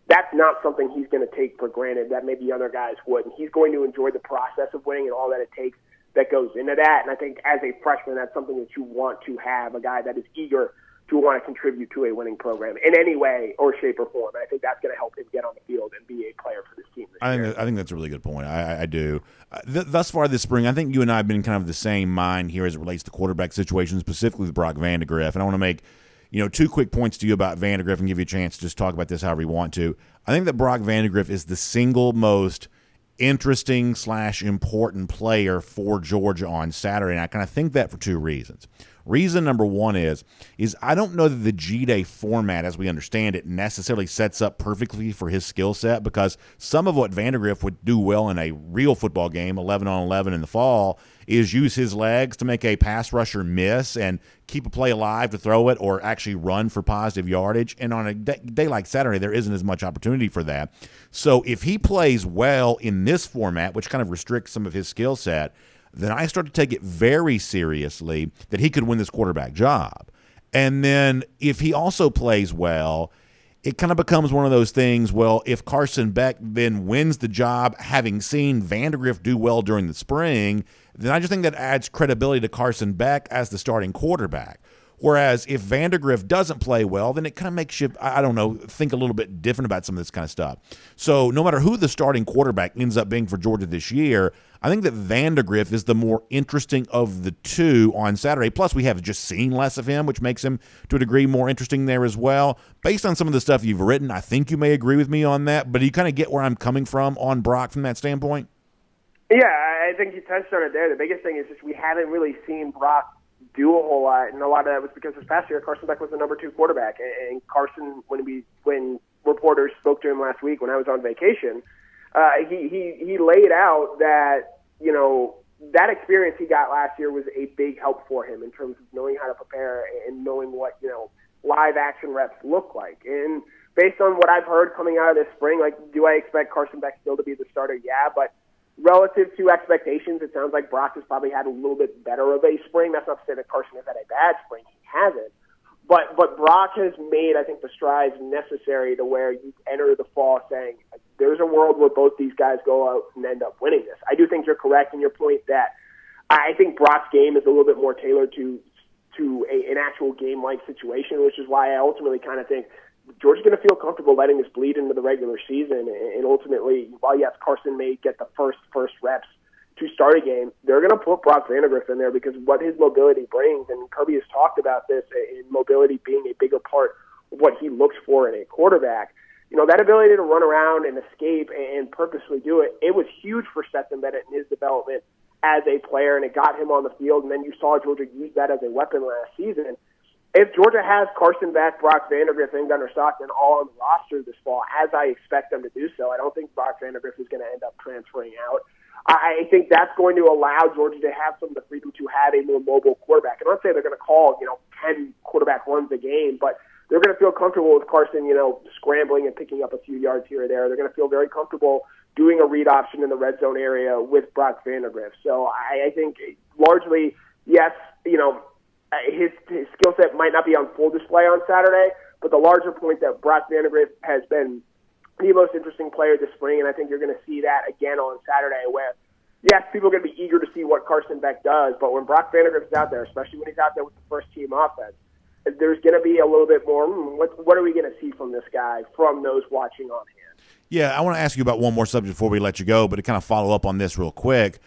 that's not something he's going to take for granted that maybe other guys would. And he's going to enjoy the process of winning and all that it takes that goes into that. And I think as a freshman, that's something that you want to have, a guy that is eager to want to contribute to a winning program in any way or shape or form. And I think that's going to help him get on the field and be a player for this team this year. I think that's a really good point. I do. Thus far this spring, I think you and I have been kind of the same mind here as it relates to quarterback situations, specifically with Brock Vandagriff. And I want to make 2 quick points to you about Vandagriff and give you a chance to just talk about this however you want to. I think that Brock Vandagriff is the single most interesting / important player for Georgia on Saturday, and I kind of think that for 2 reasons. Reason number 1 is I don't know that the G-Day format, as we understand it, necessarily sets up perfectly for his skill set, because some of what Vandagriff would do well in a real football game, 11-on-11 in the fall, is use his legs to make a pass rusher miss and keep a play alive to throw it or actually run for positive yardage. And on a day like Saturday, there isn't as much opportunity for that. So if he plays well in this format, which kind of restricts some of his skill set, then I start to take it very seriously that he could win this quarterback job. And then if he also plays well, it kind of becomes one of those things, well, if Carson Beck then wins the job, having seen Vandagriff do well during the spring, then I just think that adds credibility to Carson Beck as the starting quarterback. Whereas if Vandagriff doesn't play well, then it kind of makes you, I don't know, think a little bit different about some of this kind of stuff. So no matter who the starting quarterback ends up being for Georgia this year, I think that Vandagriff is the more interesting of the two on Saturday. Plus, we have just seen less of him, which makes him, to a degree, more interesting there as well. Based on some of the stuff you've written, I think you may agree with me on that, but do you kind of get where I'm coming from on Brock from that standpoint? Yeah, I think you touched on it there. The biggest thing is just we haven't really seen Brock do a whole lot, and a lot of that was because this past year Carson Beck was the number 2 quarterback, and Carson, when reporters spoke to him last week when I was on vacation, he laid out that, you know, that experience he got last year was a big help for him in terms of knowing how to prepare and knowing what, you know, live action reps look like. And based on what I've heard coming out of this spring, like, do I expect Carson Beck still to be the starter? Yeah, but relative to expectations, it sounds like Brock has probably had a little bit better of a spring. That's not to say that Carson has had a bad spring. He hasn't. But Brock has made, I think, the strides necessary to where you enter the fall saying there's a world where both these guys go out and end up winning this. I do think you're correct in your point that I think Brock's game is a little bit more tailored to an actual game-like situation, which is why I ultimately kind of think Georgia's going to feel comfortable letting this bleed into the regular season. And ultimately, while, yes, Carson may get the first reps to start a game, they're going to put Brock Vandagriff in there because what his mobility brings, and Kirby has talked about this, in mobility being a bigger part of what he looks for in a quarterback. You know, that ability to run around and escape and purposely do it, it was huge for Stetson Bennett in his development as a player, and it got him on the field, and then you saw Georgia use that as a weapon last season. If Georgia has Carson Beck, Brock Vandagriff, and Gunnar Stockton all on the roster this fall, as I expect them to do so, I don't think Brock Vandagriff is going to end up transferring out. I think that's going to allow Georgia to have some of the freedom to have a more mobile quarterback. And I'm not saying they're going to call, 10 quarterback runs a game, but they're going to feel comfortable with Carson, scrambling and picking up a few yards here or there. They're going to feel very comfortable doing a read option in the red zone area with Brock Vandagriff. So I think largely, yes, his skill set might not be on full display on Saturday, but the larger point that Brock Vandagriff has been the most interesting player this spring, and I think you're going to see that again on Saturday where, yes, people are going to be eager to see what Carson Beck does, but when Brock Vandagriff is out there, especially when he's out there with the first-team offense, there's going to be a little bit more, what are we going to see from this guy from those watching on hand? Yeah, I want to ask you about one more subject before we let you go, but to kind of follow up on this real quick,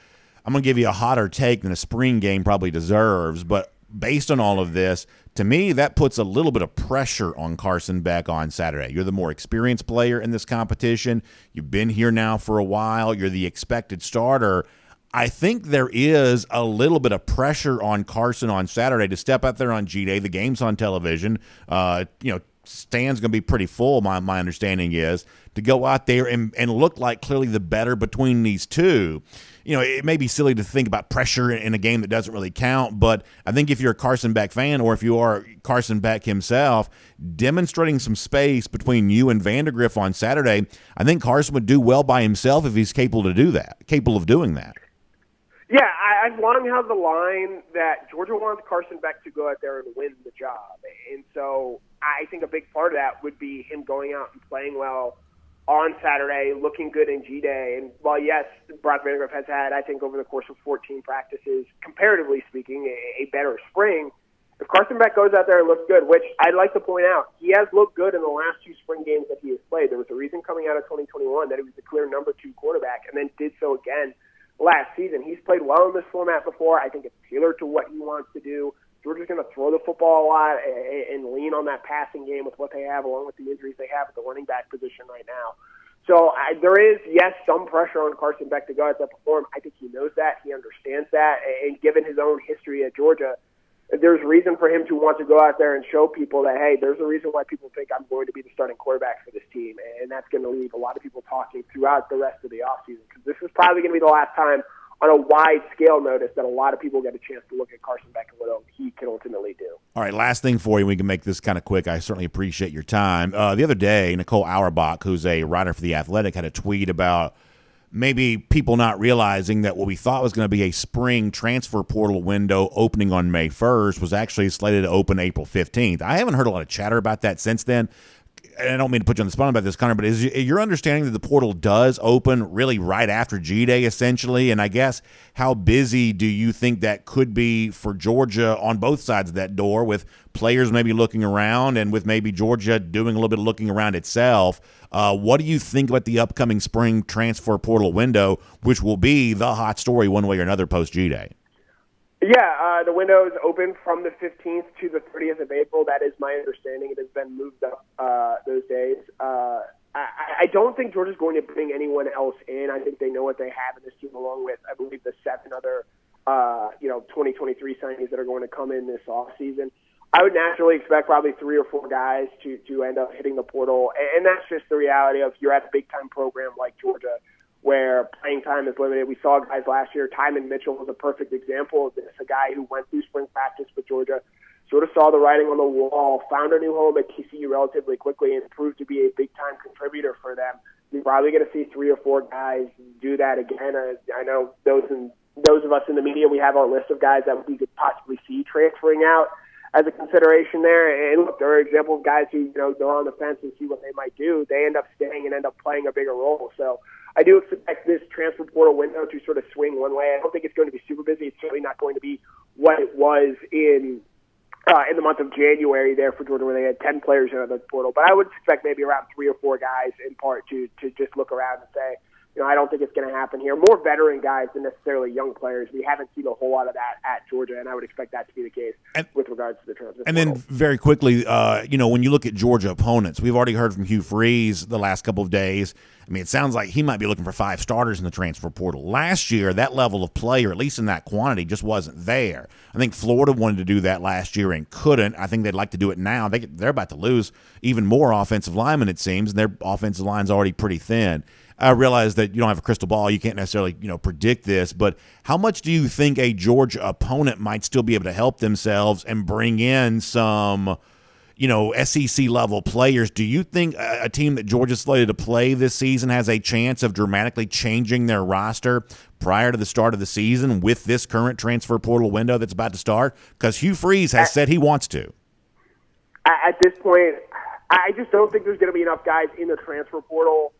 I'm going to give you a hotter take than a spring game probably deserves, but based on all of this, to me, that puts a little bit of pressure on Carson Beck on Saturday. You're the more experienced player in this competition. You've been here now for a while. You're the expected starter. I think there is a little bit of pressure on Carson on Saturday to step out there on G-Day. The game's on television. Stand's going to be pretty full, my understanding is, to go out there and look like clearly the better between these two. It may be silly to think about pressure in a game that doesn't really count, but I think if you're a Carson Beck fan or if you are Carson Beck himself, demonstrating some space between you and Vandagriff on Saturday, I think Carson would do well by himself if he's capable of doing that. Yeah, I've long held the line that Georgia wants Carson Beck to go out there and win the job. And so I think a big part of that would be him going out and playing well on Saturday, looking good in G-Day. And while, yes, Brock Vandagriff has had, I think, over the course of 14 practices, comparatively speaking, a better spring, if Carson Beck goes out there and looks good, which I'd like to point out, he has looked good in the last 2 spring games that he has played. There was a reason coming out of 2021 that he was the clear number 2 quarterback and then did so again last season. He's played well in this format before. I think it's tailored to what he wants to do. Georgia's going to throw the football a lot and lean on that passing game with what they have, along with the injuries they have at the running back position right now. So there is, yes, some pressure on Carson Beck to go out there and perform. I think he knows that. He understands that. And given his own history at Georgia, there's reason for him to want to go out there and show people that, hey, there's a reason why people think I'm going to be the starting quarterback for this team. And that's going to leave a lot of people talking throughout the rest of the offseason, because this is probably going to be the last time on a wide scale notice that a lot of people get a chance to look at Carson Beck and what he can ultimately do. All right, last thing for you. We can make this kind of quick. I certainly appreciate your time. The other day, Nicole Auerbach, who's a writer for The Athletic, had a tweet about maybe people not realizing that what we thought was going to be a spring transfer portal window opening on May 1st was actually slated to open April 15th. I haven't heard a lot of chatter about that since then. And I don't mean to put you on the spot about this, Connor, but is your understanding that the portal does open really right after G-Day, essentially? And I guess how busy do you think that could be for Georgia on both sides of that door, with players maybe looking around and with maybe Georgia doing a little bit of looking around itself? What do you think about the upcoming spring transfer portal window, which will be the hot story one way or another post G-Day? Yeah, the window is open from the 15th to the 30th of April. That is my understanding. It has been moved up those days. I don't think Georgia's going to bring anyone else in. I think they know what they have in this team, along with, I believe, the 7 other 2023 signings that are going to come in this offseason. I would naturally expect probably 3 or 4 guys to end up hitting the portal, and that's just the reality of you're at a big-time program like Georgia, where playing time is limited. We saw guys last year. Tyman Mitchell was a perfect example of this, a guy who went through spring practice with Georgia, sort of saw the writing on the wall, found a new home at TCU relatively quickly, and proved to be a big-time contributor for them. You're probably going to see 3 or 4 guys do that again. I know those of us in the media, we have our list of guys that we could possibly see transferring out as a consideration there. And look, there are examples of guys who, they're on the fence and see what they might do. They end up staying and end up playing a bigger role. So I do expect this transfer portal window to sort of swing one way. I don't think it's going to be super busy. It's certainly not going to be what it was in the month of January there for Georgia, where they had 10 players in the portal. But I would expect maybe around 3 or 4 guys in part to just look around and say, I don't think it's going to happen here. More veteran guys than necessarily young players. We haven't seen a whole lot of that at Georgia, and I would expect that to be the case with regards to the transfer portal. Then very quickly, when you look at Georgia opponents, we've already heard from Hugh Freeze the last couple of days. I mean, it sounds like he might be looking for 5 starters in the transfer portal. Last year, that level of play, or at least in that quantity, just wasn't there. I think Florida wanted to do that last year and couldn't. I think they'd like to do it now. They're about to lose even more offensive linemen, it seems, and their offensive line's already pretty thin. I realize that you don't have a crystal ball. You can't necessarily, predict this, but how much do you think a Georgia opponent might still be able to help themselves and bring in some, SEC level players? Do you think a team that Georgia slated to play this season has a chance of dramatically changing their roster prior to the start of the season with this current transfer portal window that's about to start? Because Hugh Freeze has said he wants to. At this point, I just don't think there's going to be enough guys in the transfer portal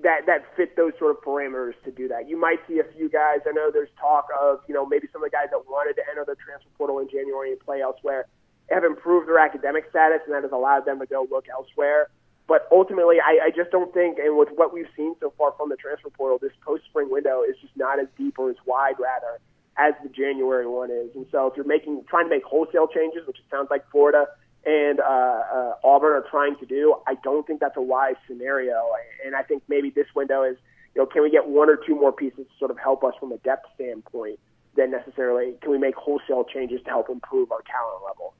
that fit those sort of parameters to do that. You might see a few guys. I know there's talk of, maybe some of the guys that wanted to enter the transfer portal in January and play elsewhere have improved their academic status, and that has allowed them to go look elsewhere. But ultimately, I just don't think, and with what we've seen so far from the transfer portal, this post-spring window is just not as deep or as wide, rather, as the January one is. And so if you're trying to make wholesale changes, which it sounds like Florida and Auburn are trying to do, I don't think that's a wise scenario. And I think maybe this window is, can we get 1 or 2 more pieces to sort of help us from a depth standpoint than necessarily can we make wholesale changes to help improve our talent level.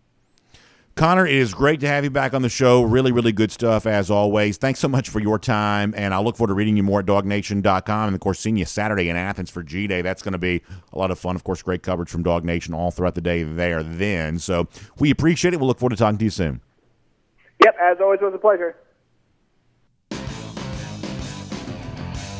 Connor, it is great to have you back on the show. Really, really good stuff as always. Thanks so much for your time, and I look forward to reading you more at DawgNation.com, and, of course, seeing you Saturday in Athens for G-Day. That's going to be a lot of fun. Of course, great coverage from DawgNation all throughout the day there then. So we appreciate it. We'll look forward to talking to you soon. Yep, as always, it was a pleasure.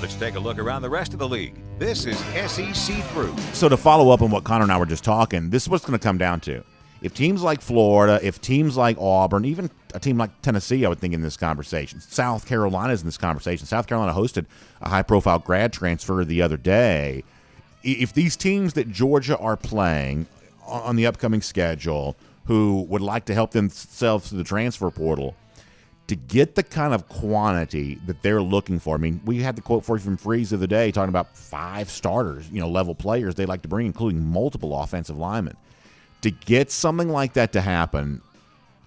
Let's take a look around the rest of the league. This is SEC Through. So to follow up on what Connor and I were just talking, this is what's going to come down to. If teams like Florida, if teams like Auburn, even a team like Tennessee, I would think in this conversation. South Carolina's in this conversation. South Carolina hosted a high-profile grad transfer the other day. If these teams that Georgia are playing on the upcoming schedule who would like to help themselves through the transfer portal, to get the kind of quantity that they're looking for. I mean, we had the quote for you from Freeze the other day talking about 5 starters, level players they like to bring, including multiple offensive linemen. To get something like that to happen,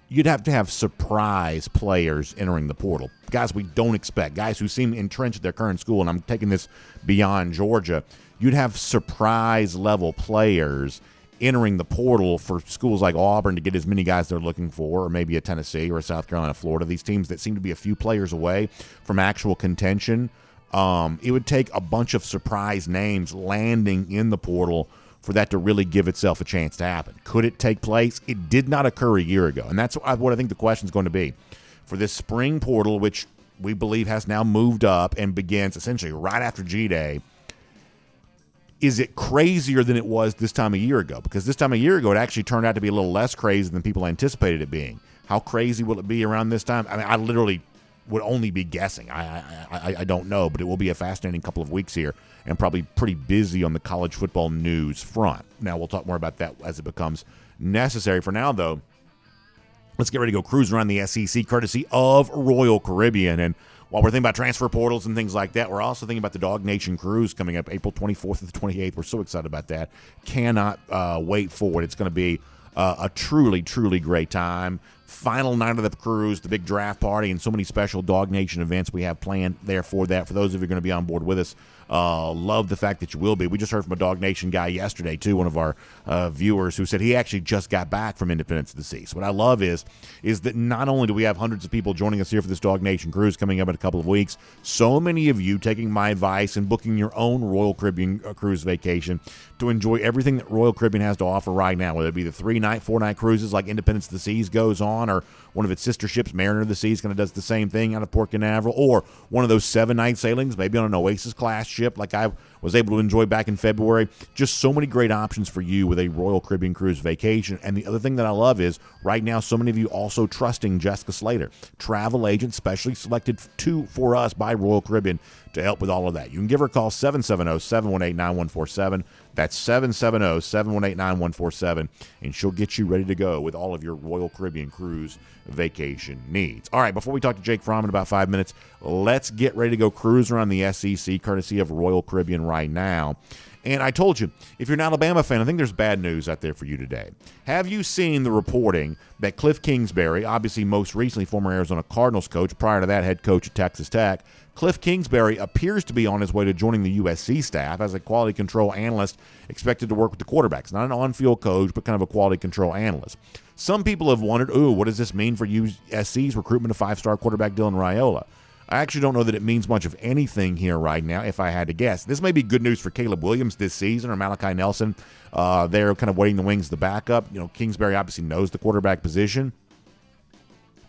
you'd have to have surprise players entering the portal. Guys we don't expect, guys who seem entrenched at their current school, and I'm taking this beyond Georgia. You'd have surprise-level players entering the portal for schools like Auburn to get as many guys they're looking for, or maybe a Tennessee or a South Carolina, Florida, these teams that seem to be a few players away from actual contention. It would take a bunch of surprise names landing in the portal for that to really give itself a chance to happen. Could it take place? It did not occur a year ago, and that's what I think the question is going to be. For this spring portal, which we believe has now moved up and begins essentially right after G-Day. Is it crazier than it was this time a year ago? Because this time a year ago, it actually turned out to be a little less crazy than people anticipated it being. How crazy will it be around this time? I mean, I literally would only be guessing. I don't know, but it will be a fascinating couple of weeks here and probably pretty busy on the college football news front. Now, we'll talk more about that as it becomes necessary. For now, though, let's get ready to go cruise around the SEC courtesy of Royal Caribbean. And while we're thinking about transfer portals and things like that, we're also thinking about the DawgNation Cruise coming up April 24th to the 28th. We're so excited about that. Cannot wait for it. It's going to be a truly, truly great time. Final night of the cruise, the big draft party, and so many special DawgNation events we have planned there for that. For those of you who are going to be on board with us, love the fact that you will be. We just heard from a DawgNation guy yesterday, too, one of our viewers, who said he actually just got back from Independence of the Seas. What I love is that not only do we have hundreds of people joining us here for this DawgNation Cruise coming up in a couple of weeks, so many of you taking my advice and booking your own Royal Caribbean cruise vacation to enjoy everything that Royal Caribbean has to offer right now, whether it be the 3-night, 4-night cruises like Independence of the Seas goes on, or one of its sister ships, Mariner of the Seas, kind of does the same thing out of Port Canaveral, or one of those 7-night sailings, maybe on an Oasis-class ship like I was able to enjoy back in February. Just so many great options for you with a Royal Caribbean cruise vacation. And the other thing that I love is right now so many of you also trusting Jessica Slater, travel agent specially selected for us by Royal Caribbean to help with all of that. You can give her a call, 770-718-9147. That's 770-718-9147, and she'll get you ready to go with all of your Royal Caribbean cruise vacation needs. All right, before we talk to Jake Fromm in about 5 minutes, let's get ready to go cruise around the SEC courtesy of Royal Caribbean right now. And I told you, if you're an Alabama fan, I think there's bad news out there for you today. Have you seen the reporting that Kliff Kingsbury, obviously most recently former Arizona Cardinals coach, prior to that head coach at Texas Tech, Kliff Kingsbury appears to be on his way to joining the USC staff as a quality control analyst expected to work with the quarterbacks. Not an on-field coach, but kind of a quality control analyst. Some people have wondered, what does this mean for USC's recruitment of 5-star quarterback Dylan Raiola? I actually don't know that it means much of anything here right now, if I had to guess. This may be good news for Caleb Williams this season, or Malachi Nelson. They're kind of waiting the wings, the backup. Kingsbury obviously knows the quarterback position.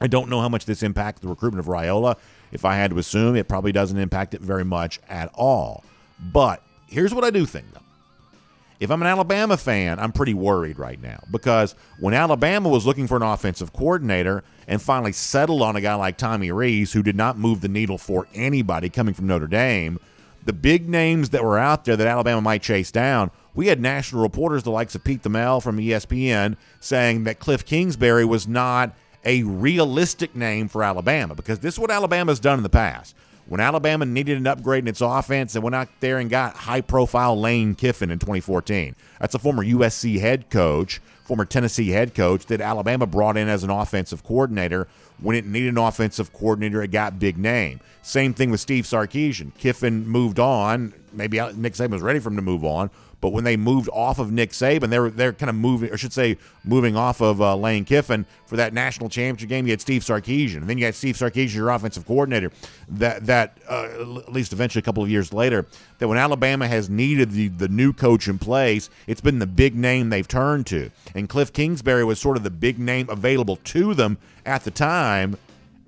I don't know how much this impacts the recruitment of Raiola. If I had to assume, it probably doesn't impact it very much at all. But here's what I do think, though. If I'm an Alabama fan, I'm pretty worried right now, because when Alabama was looking for an offensive coordinator and finally settled on a guy like Tommy Rees, who did not move the needle for anybody coming from Notre Dame, the big names that were out there that Alabama might chase down, we had national reporters, the likes of Pete Thamel from ESPN, saying that Kliff Kingsbury was not a realistic name for Alabama, because this is what Alabama's done in the past. When Alabama needed an upgrade in its offense, they went out there and got high-profile Lane Kiffin in 2014. That's a former USC head coach, former Tennessee head coach that Alabama brought in as an offensive coordinator. When it needed an offensive coordinator, it got big name. Same thing with Steve Sarkisian. Kiffin moved on. Maybe Nick Saban was ready for him to move on. But when they moved off of Nick Saban, they're kind of moving, or I should say, moving off of Lane Kiffin for that national championship game. You had Steve Sarkisian, and then you had Steve Sarkisian, your offensive coordinator. That at least eventually a couple of years later, that when Alabama has needed the new coach in place, it's been the big name they've turned to. And Kliff Kingsbury was sort of the big name available to them at the time.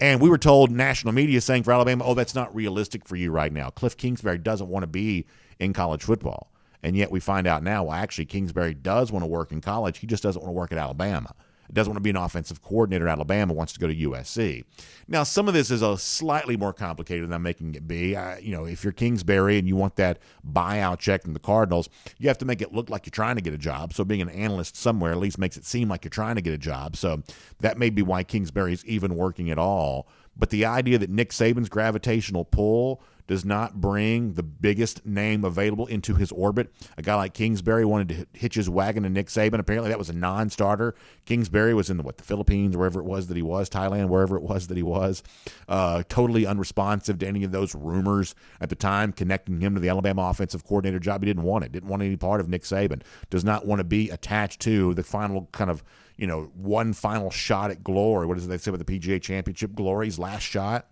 And we were told, national media saying for Alabama, that's not realistic for you right now. Kliff Kingsbury doesn't want to be in college football. And yet we find out now, actually, Kingsbury does want to work in college. He just doesn't want to work at Alabama. He doesn't want to be an offensive coordinator at Alabama, wants to go to USC. Now, some of this is a slightly more complicated than I'm making it be. If you're Kingsbury and you want that buyout check from the Cardinals, you have to make it look like you're trying to get a job. So being an analyst somewhere at least makes it seem like you're trying to get a job. So that may be why Kingsbury is even working at all. But the idea that Nick Saban's gravitational pull does not bring the biggest name available into his orbit. A guy like Kingsbury wanted to hitch his wagon to Nick Saban. Apparently that was a non-starter. Kingsbury was in the Philippines, wherever it was that he was, Thailand, wherever it was that he was. Totally unresponsive to any of those rumors at the time connecting him to the Alabama offensive coordinator job. He didn't want it. Didn't want any part of Nick Saban. Does not want to be attached to the final kind of, one final shot at glory. What does they say about the PGA Championship? Glory's last shot.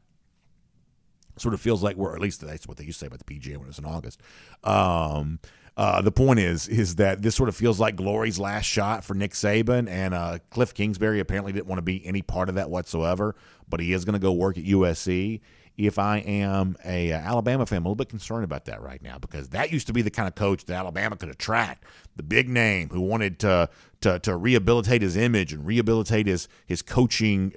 Sort of feels like at least that's what they used to say about the PGA when it was in August. The point is that this sort of feels like glory's last shot for Nick Saban, and Kliff Kingsbury apparently didn't want to be any part of that whatsoever, but he is going to go work at USC. if I am a Alabama fan, I'm a little bit concerned about that right now, because that used to be the kind of coach that Alabama could attract, the big name who wanted to rehabilitate his image and rehabilitate his coaching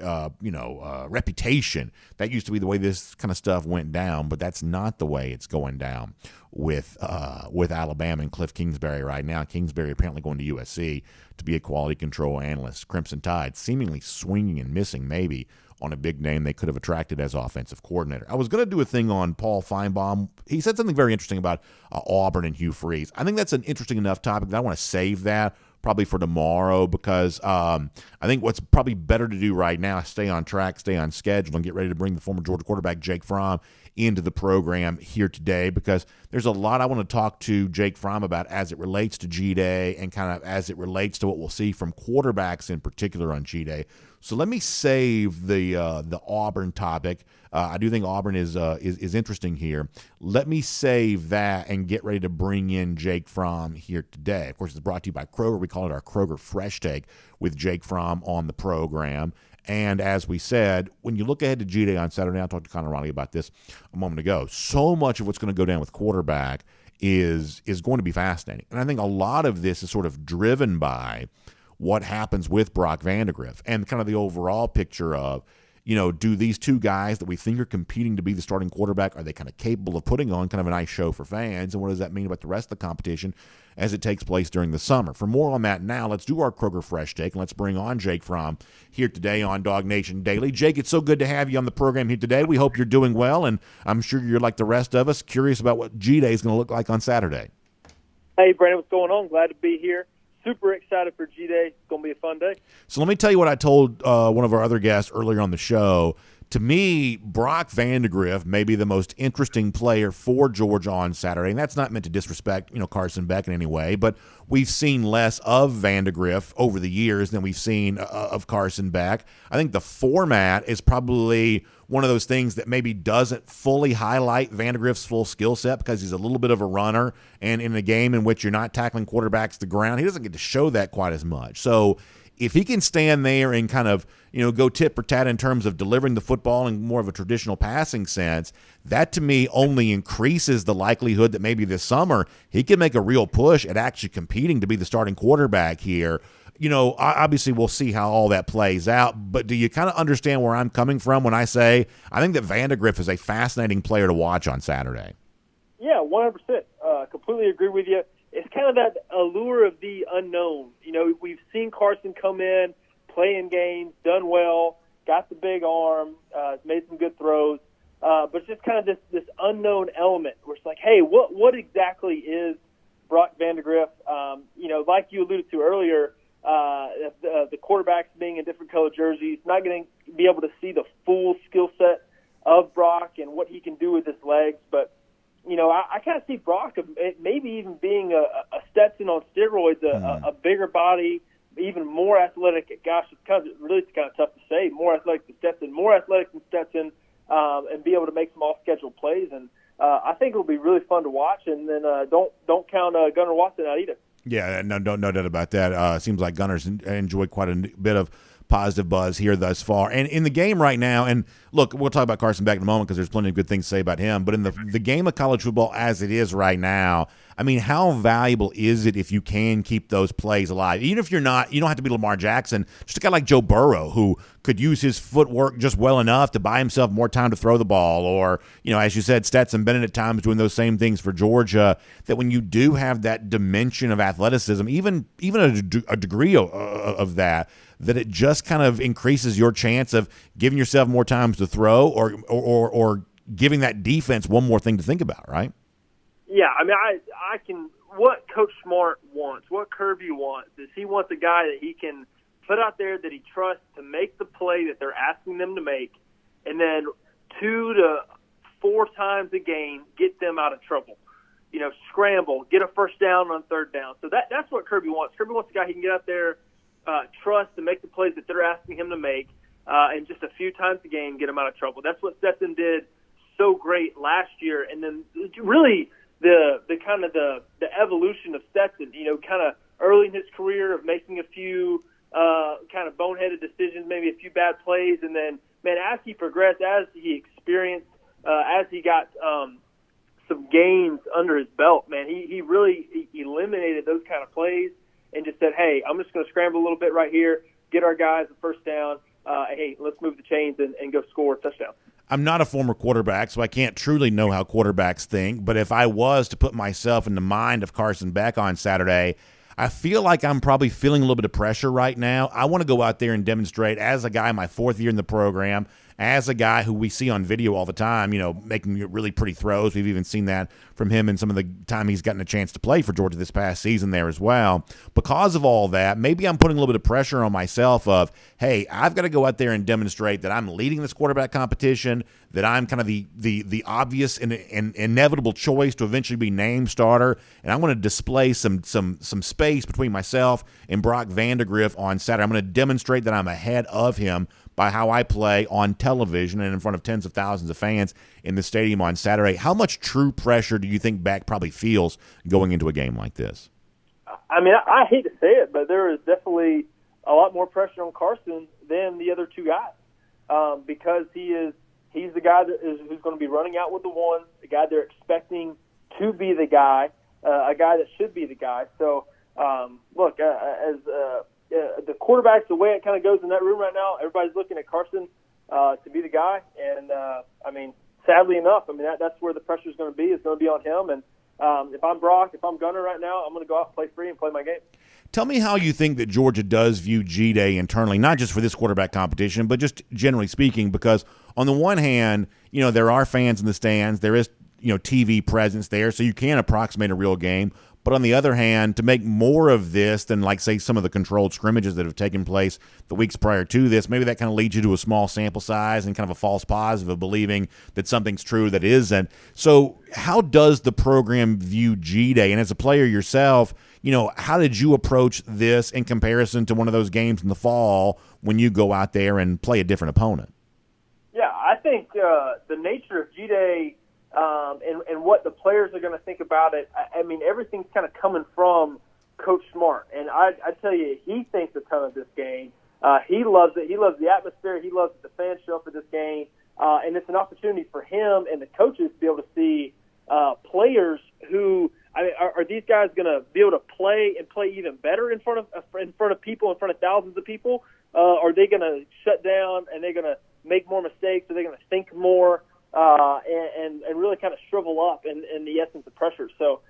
reputation. That used to be the way this kind of stuff went down, but that's not the way it's going down with Alabama and Kliff Kingsbury right now. Kingsbury apparently going to USC to be a quality control analyst. Crimson Tide seemingly swinging and missing maybe on a big name they could have attracted as offensive coordinator. I was going to do a thing on Paul Feinbaum. He said something very interesting about Auburn and Hugh Freeze. I think that's an interesting enough topic that I want to save that probably for tomorrow, because I think what's probably better to do right now is stay on track, stay on schedule, and get ready to bring the former Georgia quarterback Jake Fromm into the program here today, because there's a lot I want to talk to Jake Fromm about as it relates to G-Day and kind of as it relates to what we'll see from quarterbacks in particular on G-Day. So let me save the Auburn topic. I do think Auburn is interesting here. Let me save that and get ready to bring in Jake Fromm here today. Of course, it's brought to you by Kroger. We call it our Kroger Fresh Take with Jake Fromm on the program. And as we said, when you look ahead to G-Day on Saturday, I talked to Connor Riley about this a moment ago, so much of what's going to go down with quarterback is going to be fascinating. And I think a lot of this is sort of driven by what happens with Brock Vandagriff and kind of the overall picture of, do these two guys that we think are competing to be the starting quarterback, are they kind of capable of putting on kind of a nice show for fans? And what does that mean about the rest of the competition as it takes place during the summer? For more on that now, let's do our Kroger Fresh Take, and let's bring on Jake Fromm here today on DawgNation Daily. Jake, it's so good to have you on the program here today. We hope you're doing well, and I'm sure you're like the rest of us, curious about what G-Day is going to look like on Saturday. Hey, Brandon, what's going on? Glad to be here. Super excited for G-Day. It's going to be a fun day. So let me tell you what I told one of our other guests earlier on the show. To me, Brock Vandagriff may be the most interesting player for Georgia on Saturday, and that's not meant to disrespect, Carson Beck in any way, but we've seen less of Vandagriff over the years than we've seen of Carson Beck. I think the format is probably one of those things that maybe doesn't fully highlight Vandagriff's full skill set, because he's a little bit of a runner, and in a game in which you're not tackling quarterbacks to the ground, he doesn't get to show that quite as much. So if he can stand there and kind of, go tit for tat in terms of delivering the football in more of a traditional passing sense, that to me only increases the likelihood that maybe this summer he can make a real push at actually competing to be the starting quarterback here. Obviously we'll see how all that plays out, but do you kind of understand where I'm coming from when I say I think that Vandagriff is a fascinating player to watch on Saturday? Yeah, 100%. Completely agree with you. It's kind of that allure of the unknown. We've seen Carson come in, play in games, done well, got the big arm, made some good throws, but it's just kind of this unknown element where it's like, hey, what exactly is Brock Vandagriff? Like you alluded to earlier, the quarterbacks being in different colored jerseys, not going to be able to see the full skill set of Brock and what he can do with his legs, but I kind of see Brock maybe even being a Stetson on steroids, a bigger body, even more athletic. Gosh, it's kind of tough to say. More athletic than Stetson, and be able to make some off-schedule plays. And I think it'll be really fun to watch. And then don't count Gunnar Watson out either. Yeah, no doubt about that. Seems like Gunner's enjoyed quite a bit of positive buzz here thus far. And in the game right now, and look, we'll talk about Carson Beck in a moment because there's plenty of good things to say about him, but in the game of college football as it is right now, I mean, how valuable is it if you can keep those plays alive? Even if you're not, you don't have to be Lamar Jackson, just a guy like Joe Burrow who could use his footwork just well enough to buy himself more time to throw the ball, or, as you said, Stetson Bennett at times doing those same things for Georgia, that when you do have that dimension of athleticism, even a degree of that it just kind of increases your chance of giving yourself more times to throw or giving that defense one more thing to think about, right? Yeah, I mean, I can – what Coach Smart wants, what Kirby wants, is he wants a guy that he can put out there that he trusts to make the play that they're asking them to make, and then 2 to 4 times a game get them out of trouble. Scramble, get a first down on third down. So that's what Kirby wants. Kirby wants a guy he can get out there, trust to make the plays that they're asking him to make, and just a few times a game get him out of trouble. That's what Stetson did so great last year. And then really the kind of the evolution of Stetson, kind of early in his career of making a few kind of boneheaded decisions, maybe a few bad plays, and then, man, as he progressed, as he experienced of plays and just said, hey, I'm just going to scramble a little bit right here, get our guys a first down. Hey, let's move the chains and go score a touchdown. I'm not a former quarterback, so I can't truly know how quarterbacks think. But if I was to put myself in the mind of Carson Beck on Saturday, I feel like I'm probably feeling a little bit of pressure right now. I want to go out there and demonstrate as a guy my fourth year in the program, as a guy who we see on video all the time, making really pretty throws. We've even seen that from him in some of the time he's gotten a chance to play for Georgia this past season there as well. Because of all that, maybe I'm putting a little bit of pressure on myself of, hey, I've got to go out there and demonstrate that I'm leading this quarterback competition, that I'm kind of the obvious and inevitable choice to eventually be named starter, and I'm going to display some space between myself and Brock Vandegrift on Saturday. I'm going to demonstrate that I'm ahead of him by how I play on television and in front of tens of thousands of fans in the stadium on Saturday. How much true pressure do you think Beck probably feels going into a game like this? I mean, I hate to say it, but there is definitely a lot more pressure on Carson than the other two guys because he's the guy who's going to be running out with the one, the guy they're expecting to be the guy, a guy that should be the guy. So, look, as the quarterback's the way it kind of goes in that room right now. Everybody's looking at Carson to be the guy, and I mean, sadly enough, I mean that's where the pressure is going to be. It's going to be on him. And if I'm Brock, if I'm Gunner right now, I'm going to go out and play free and play my game. Tell me how you think that Georgia does view G-Day internally, not just for this quarterback competition, but just generally speaking, because on the one hand, there are fans in the stands, there is TV presence there, so you can approximate a real game. But on the other hand, to make more of this than, like, say, some of the controlled scrimmages that have taken place the weeks prior to this, maybe that kind of leads you to a small sample size and kind of a false positive of believing that something's true that isn't. So how does the program view G-Day? And as a player yourself, how did you approach this in comparison to one of those games in the fall when you go out there and play a different opponent? Yeah, I think the nature of G-Day and what the players are going to think about it, I mean, everything's kind of coming from Coach Smart. And I tell you, he thinks a ton of this game. He loves it. He loves the atmosphere. He loves the fans show up for this game. And it's an opportunity for him and the coaches to be able to see players who, I mean, are these guys going to be able to play and play even better in front of people, in front of thousands of people? Are they going to shut down and they're going to make more mistakes? Are they going to think more? And really kind of shrivel up in the essence of pressure. So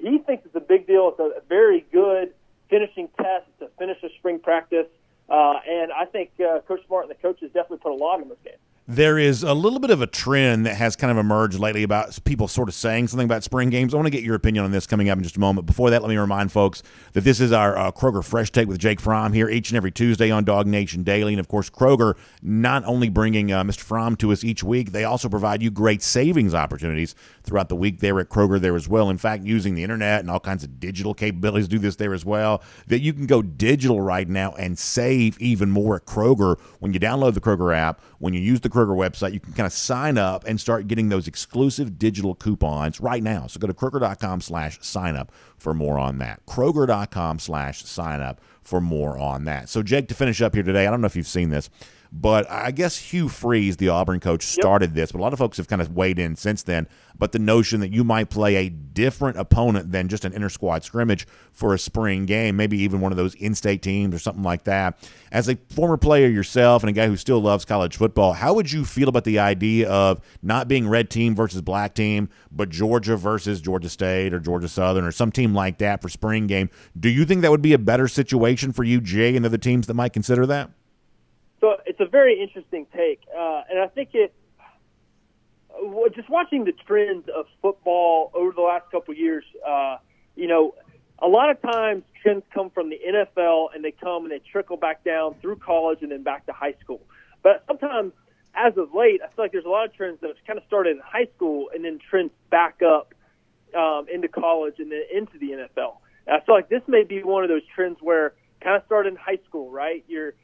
he thinks it's a big deal. It's a very good finishing test to finish a spring practice. And I think Coach Smart and the coaches definitely put a lot in this game. There is a little bit of a trend that has kind of emerged lately about people sort of saying something about spring games. I want to get your opinion on this coming up in just a moment. Before that, let me remind folks that this is our Kroger Fresh Take with Jake Fromm here each and every Tuesday on DawgNation Daily. And, of course, Kroger not only bringing Mr. Fromm to us each week, they also provide you great savings opportunities throughout the week there at Kroger there as well. In fact, using the internet and all kinds of digital capabilities do this there as well, that you can go digital right now and save even more at Kroger. When you download the Kroger app, when you use the Kroger website, you can kind of sign up and start getting those exclusive digital coupons right now. So go to Kroger.com/sign up for more on that. Kroger.com/sign up for more on that. So, Jake, to finish up here today, I don't know if you've seen this, but I guess Hugh Freeze, the Auburn coach, started this, but a lot of folks have kind of weighed in since then. But the notion that you might play a different opponent than just an inter-squad scrimmage for a spring game, maybe even one of those in-state teams or something like that. As a former player yourself and a guy who still loves college football, how would you feel about the idea of not being red team versus black team, but Georgia versus Georgia State or Georgia Southern or some team like that for spring game? Do you think that would be a better situation for you, Jay, and the other teams that might consider that? So it's a very interesting take, and I think just watching the trends of football over the last couple of years, a lot of times trends come from the NFL and they come and they trickle back down through college and then back to high school. But sometimes, as of late, I feel like there's a lot of trends that have kind of started in high school and then trends back up into college and then into the NFL. And I feel like this may be one of those trends where kind of started in high school, right? You're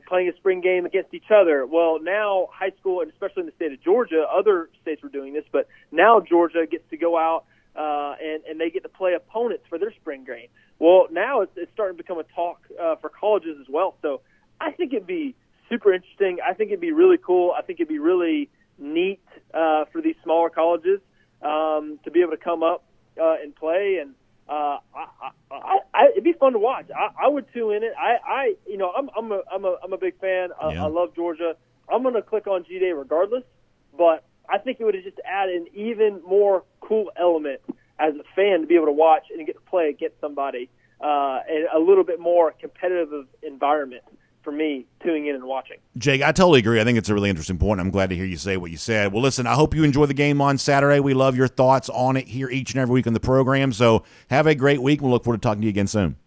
playing a spring game against each other. Well, now high school, and especially in the state of Georgia, other states were doing this, but now Georgia gets to go out and they get to play opponents for their spring game. Well, now it's starting to become a talk for colleges as well. So I think it'd be super interesting. I think it'd be really cool. I think it'd be really neat for these smaller colleges to be able to come up and play. And It'd be fun to watch. I would tune in it. I'm a big fan. I love Georgia. I'm going to click on G-Day regardless, but I think it would have just added an even more cool element as a fan to be able to watch and get to play against somebody, and a little bit more competitive environment for me tuning in and watching. Jake, I totally agree. I think it's a really interesting point. I'm glad to hear you say what you said. Well, listen, I hope you enjoy the game on Saturday. We love your thoughts on it here each and every week on the program. So have a great week. We'll look forward to talking to you again soon.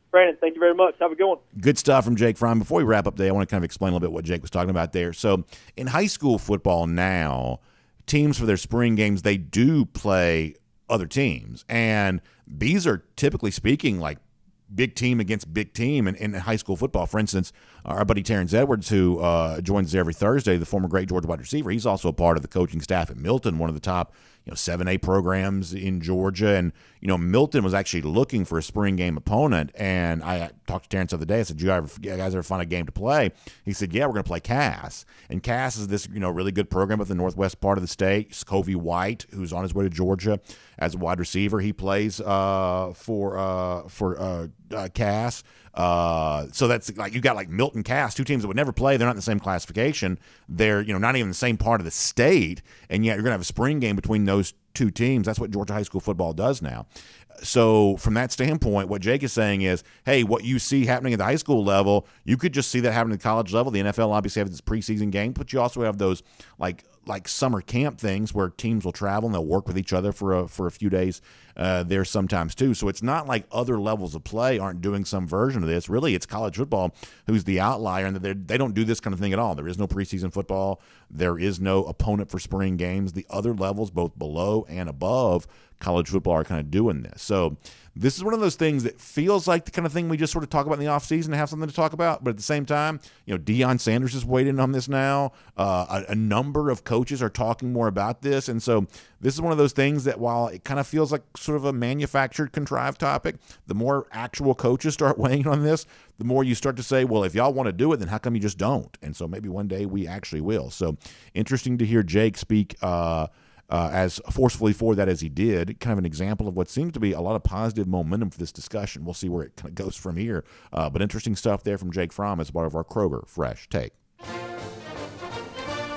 Brandon, thank you very much. Have a good one. Good stuff from Jake Fromm. Before we wrap up today, I want to kind of explain a little bit what Jake was talking about there. So in high school football now, teams for their spring games, they do play other teams. And these are, typically speaking, like big team against big team in high school football. For instance, our buddy Terrence Edwards, who joins us every Thursday, the former great Georgia wide receiver, he's also a part of the coaching staff at Milton, one of the top 7A programs in Georgia. And, Milton was actually looking for a spring game opponent. And I talked to Terrence the other day. I said, you guys ever find a game to play? He said, yeah, we're going to play Cass. And Cass is this, really good program at the northwest part of the state. Scovey White, who's on his way to Georgia as a wide receiver, he plays for Cass. So that's like, you got like Milton, Cass, two teams that would never play. They're not in the same classification. They're, not even the same part of the state. And yet you're going to have a spring game between those two teams. That's what Georgia high school football does now. So from that standpoint, what Jake is saying is, hey, what you see happening at the high school level, you could just see that happening at the college level. The NFL obviously has its preseason game, but you also have those like summer camp things where teams will travel and they'll work with each other for a few days there sometimes too. So it's not like other levels of play aren't doing some version of this. Really, it's college football who's the outlier, and they don't do this kind of thing at all. There is no preseason football. There is no opponent for spring games. The other levels, both below and above college football, are kind of doing this. So this is one of those things that feels like the kind of thing we just sort of talk about in the offseason and have something to talk about. But at the same time, Deion Sanders is waiting on this now. A number of coaches are talking more about this. And so this is one of those things that while it kind of feels like sort of a manufactured, contrived topic, the more actual coaches start weighing on this, the more you start to say, well, if y'all want to do it, then how come you just don't? And so maybe one day we actually will. So interesting to hear Jake speak as forcefully for that as he did, kind of an example of what seems to be a lot of positive momentum for this discussion. We'll see where it kind of goes from here. But interesting stuff there from Jake Fromm as part of our Kroger Fresh Take.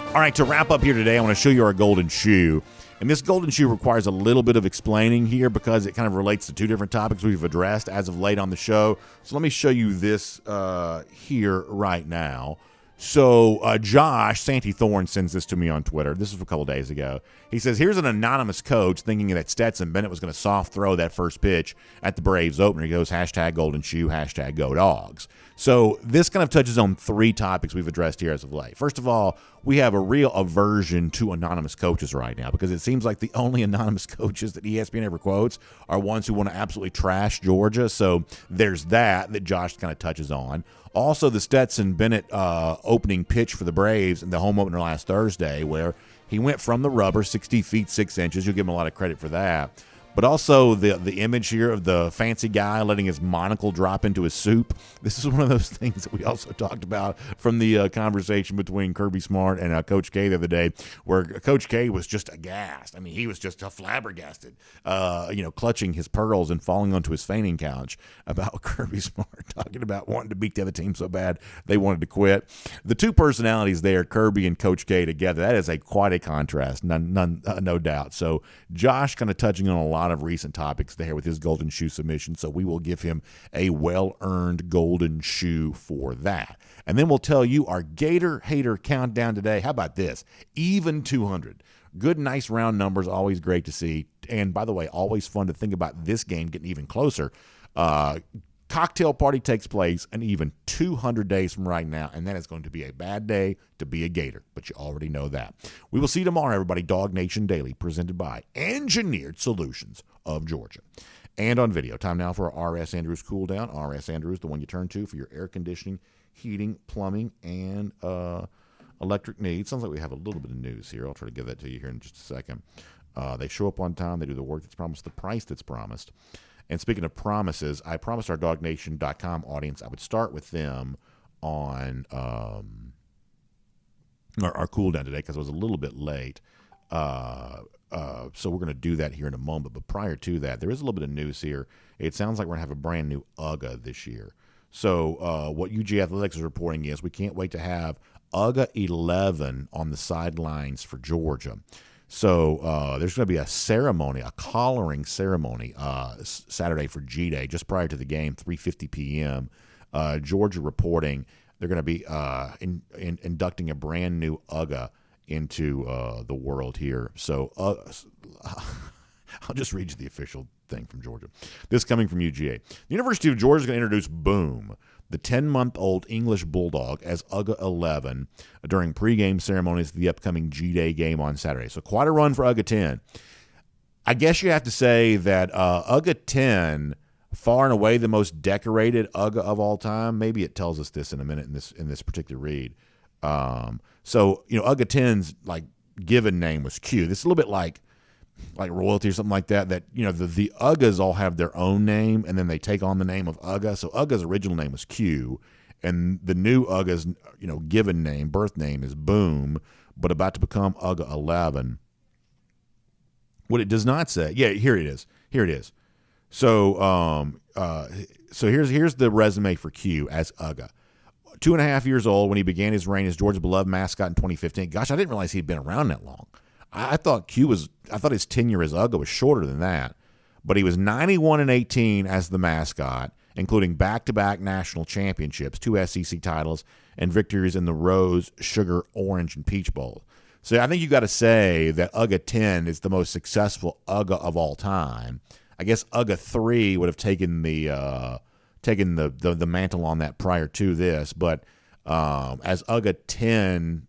All right, to wrap up here today, I want to show you our golden shoe. And this golden shoe requires a little bit of explaining here because it kind of relates to two different topics we've addressed as of late on the show. So let me show you this here right now. So Josh Santee Thorne sends this to me on Twitter. This was a couple days ago. He says, here's an anonymous coach thinking that Stetson Bennett was going to soft throw that first pitch at the Braves opener. He goes, hashtag golden shoe, hashtag go dogs. So this kind of touches on three topics we've addressed here as of late. First of all, we have a real aversion to anonymous coaches right now because it seems like the only anonymous coaches that ESPN ever quotes are ones who want to absolutely trash Georgia. So there's that Josh kind of touches on. Also, the Stetson Bennett opening pitch for the Braves in the home opener last Thursday, where he went from the rubber 60 feet 6 inches. You'll give him a lot of credit for that. But also the image here of the fancy guy letting his monocle drop into his soup. This is one of those things that we also talked about from the conversation between Kirby Smart and Coach K the other day, where Coach K was just aghast. I mean, he was just flabbergasted, clutching his pearls and falling onto his fainting couch about Kirby Smart talking about wanting to beat the other team so bad they wanted to quit. The two personalities there, Kirby and Coach K together, that is quite a contrast, no doubt. So Josh kind of touching on a lot of recent topics there with his golden shoe submission, so we will give him a well-earned golden shoe for that. And then we'll tell you our Gator Hater countdown today. How about this? Even 200. Good, nice round numbers, always great to see. And by the way, always fun to think about this game getting even closer. Cocktail party takes place an even 200 days from right now, and that is going to be a bad day to be a Gator, but you already know that. We will see you tomorrow, everybody. DawgNation Daily, presented by Engineered Solutions of Georgia. And on video. Time now for our R.S. Andrews Cool Down. R.S. Andrews, the one you turn to for your air conditioning, heating, plumbing, and electric needs. Sounds like we have a little bit of news here. I'll try to give that to you here in just a second. They show up on time. They do the work that's promised, the price that's promised. And speaking of promises, I promised our DawgNation.com audience I would start with them on our cool down today because I was a little bit late. So we're going to do that here in a moment. But prior to that, there is a little bit of news here. It sounds like we're going to have a brand new UGA this year. So what UGA Athletics is reporting is we can't wait to have UGA 11 on the sidelines for Georgia. So there's going to be a ceremony, a collaring ceremony Saturday for G-Day, just prior to the game, 3:50 p.m. Georgia reporting they're going to be inducting a brand new UGA into the world here. So I'll just read you the official thing from Georgia. This coming from UGA. The University of Georgia is going to introduce Boom, the 10-month-old English Bulldog, as UGA 11 during pregame ceremonies for the upcoming G-Day game on Saturday. So quite a run for UGA 10. I guess you have to say that UGA 10, far and away the most decorated UGA of all time. Maybe it tells us this in a minute in this particular read. So, UGA 10's given name was Q. This is a little bit like royalty or something like that, the UGAs all have their own name, and then they take on the name of UGA. So UGA's original name was Q, and the new UGA's, given name, birth name is Boom, but about to become UGA 11. What it does not say, here it is. So, here's the resume for Q as UGA. 2.5 years old when he began his reign as Georgia's beloved mascot in 2015. Gosh, I didn't realize he'd been around that long. I thought his tenure as UGA was shorter than that, but he was 91-18 as the mascot, including back-to-back national championships, 2 SEC titles, and victories in the Rose, Sugar, Orange, and Peach Bowl. So I think you got to say that UGA 10 is the most successful UGA of all time. I guess UGA 3 would have taken the mantle on that prior to this, but as UGA 10,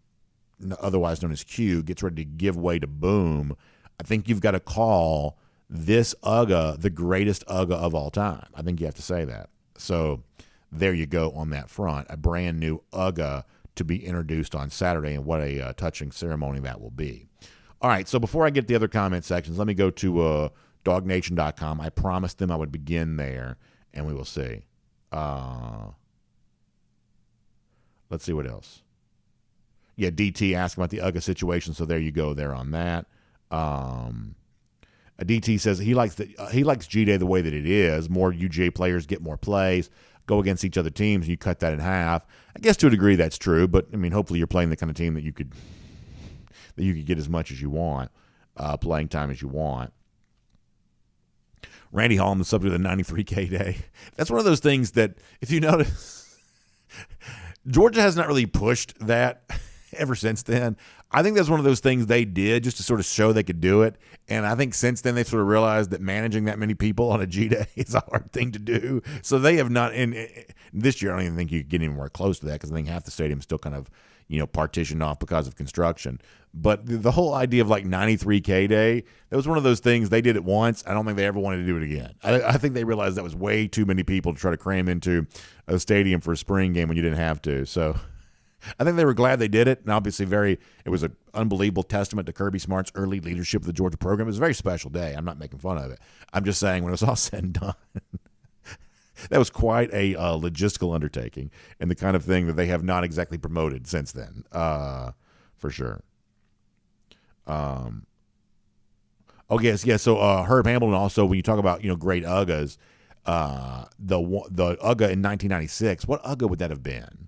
otherwise known as Q, gets ready to give way to Boom, I think you've got to call this UGA the greatest UGA of all time. I think you have to say that. So there you go on that front. A brand new UGA to be introduced on Saturday, and what a touching ceremony that will be. All right, so before I get to the other comment sections, let me go to DawgNation.com. I promised them I would begin there, and we will see. Let's see what else. Yeah, DT asked about the UGA situation, so there you go there on that. DT says he likes G-Day the way that it is. More UGA players get more plays, go against each other teams, and you cut that in half. I guess to a degree that's true, but I mean, hopefully you're playing the kind of team that you could get as much as you want, playing time as you want. Randy Hall on the subject of the 93K day. That's one of those things that, if you notice, Georgia has not really pushed that ever since then. I think that's one of those things they did just to sort of show they could do it. And I think since then they've sort of realized that managing that many people on a G-Day is a hard thing to do. So they have not, in this year, I don't even think you could get anywhere close to that, because I think half the stadium is still kind of, partitioned off because of construction. But the whole idea of 93K day, that was one of those things they did it once. I don't think they ever wanted to do it again. I think they realized that was way too many people to try to cram into a stadium for a spring game when you didn't have to. So I think they were glad they did it, and obviously it was an unbelievable testament to Kirby Smart's early leadership of the Georgia program. It was a very special day. I'm not making fun of it. I'm just saying when it was all said and done, that was quite a logistical undertaking, and the kind of thing that they have not exactly promoted since then, for sure. So Herb Hamilton also, when you talk about great UGAs, the UGA in 1996, what UGA would that have been?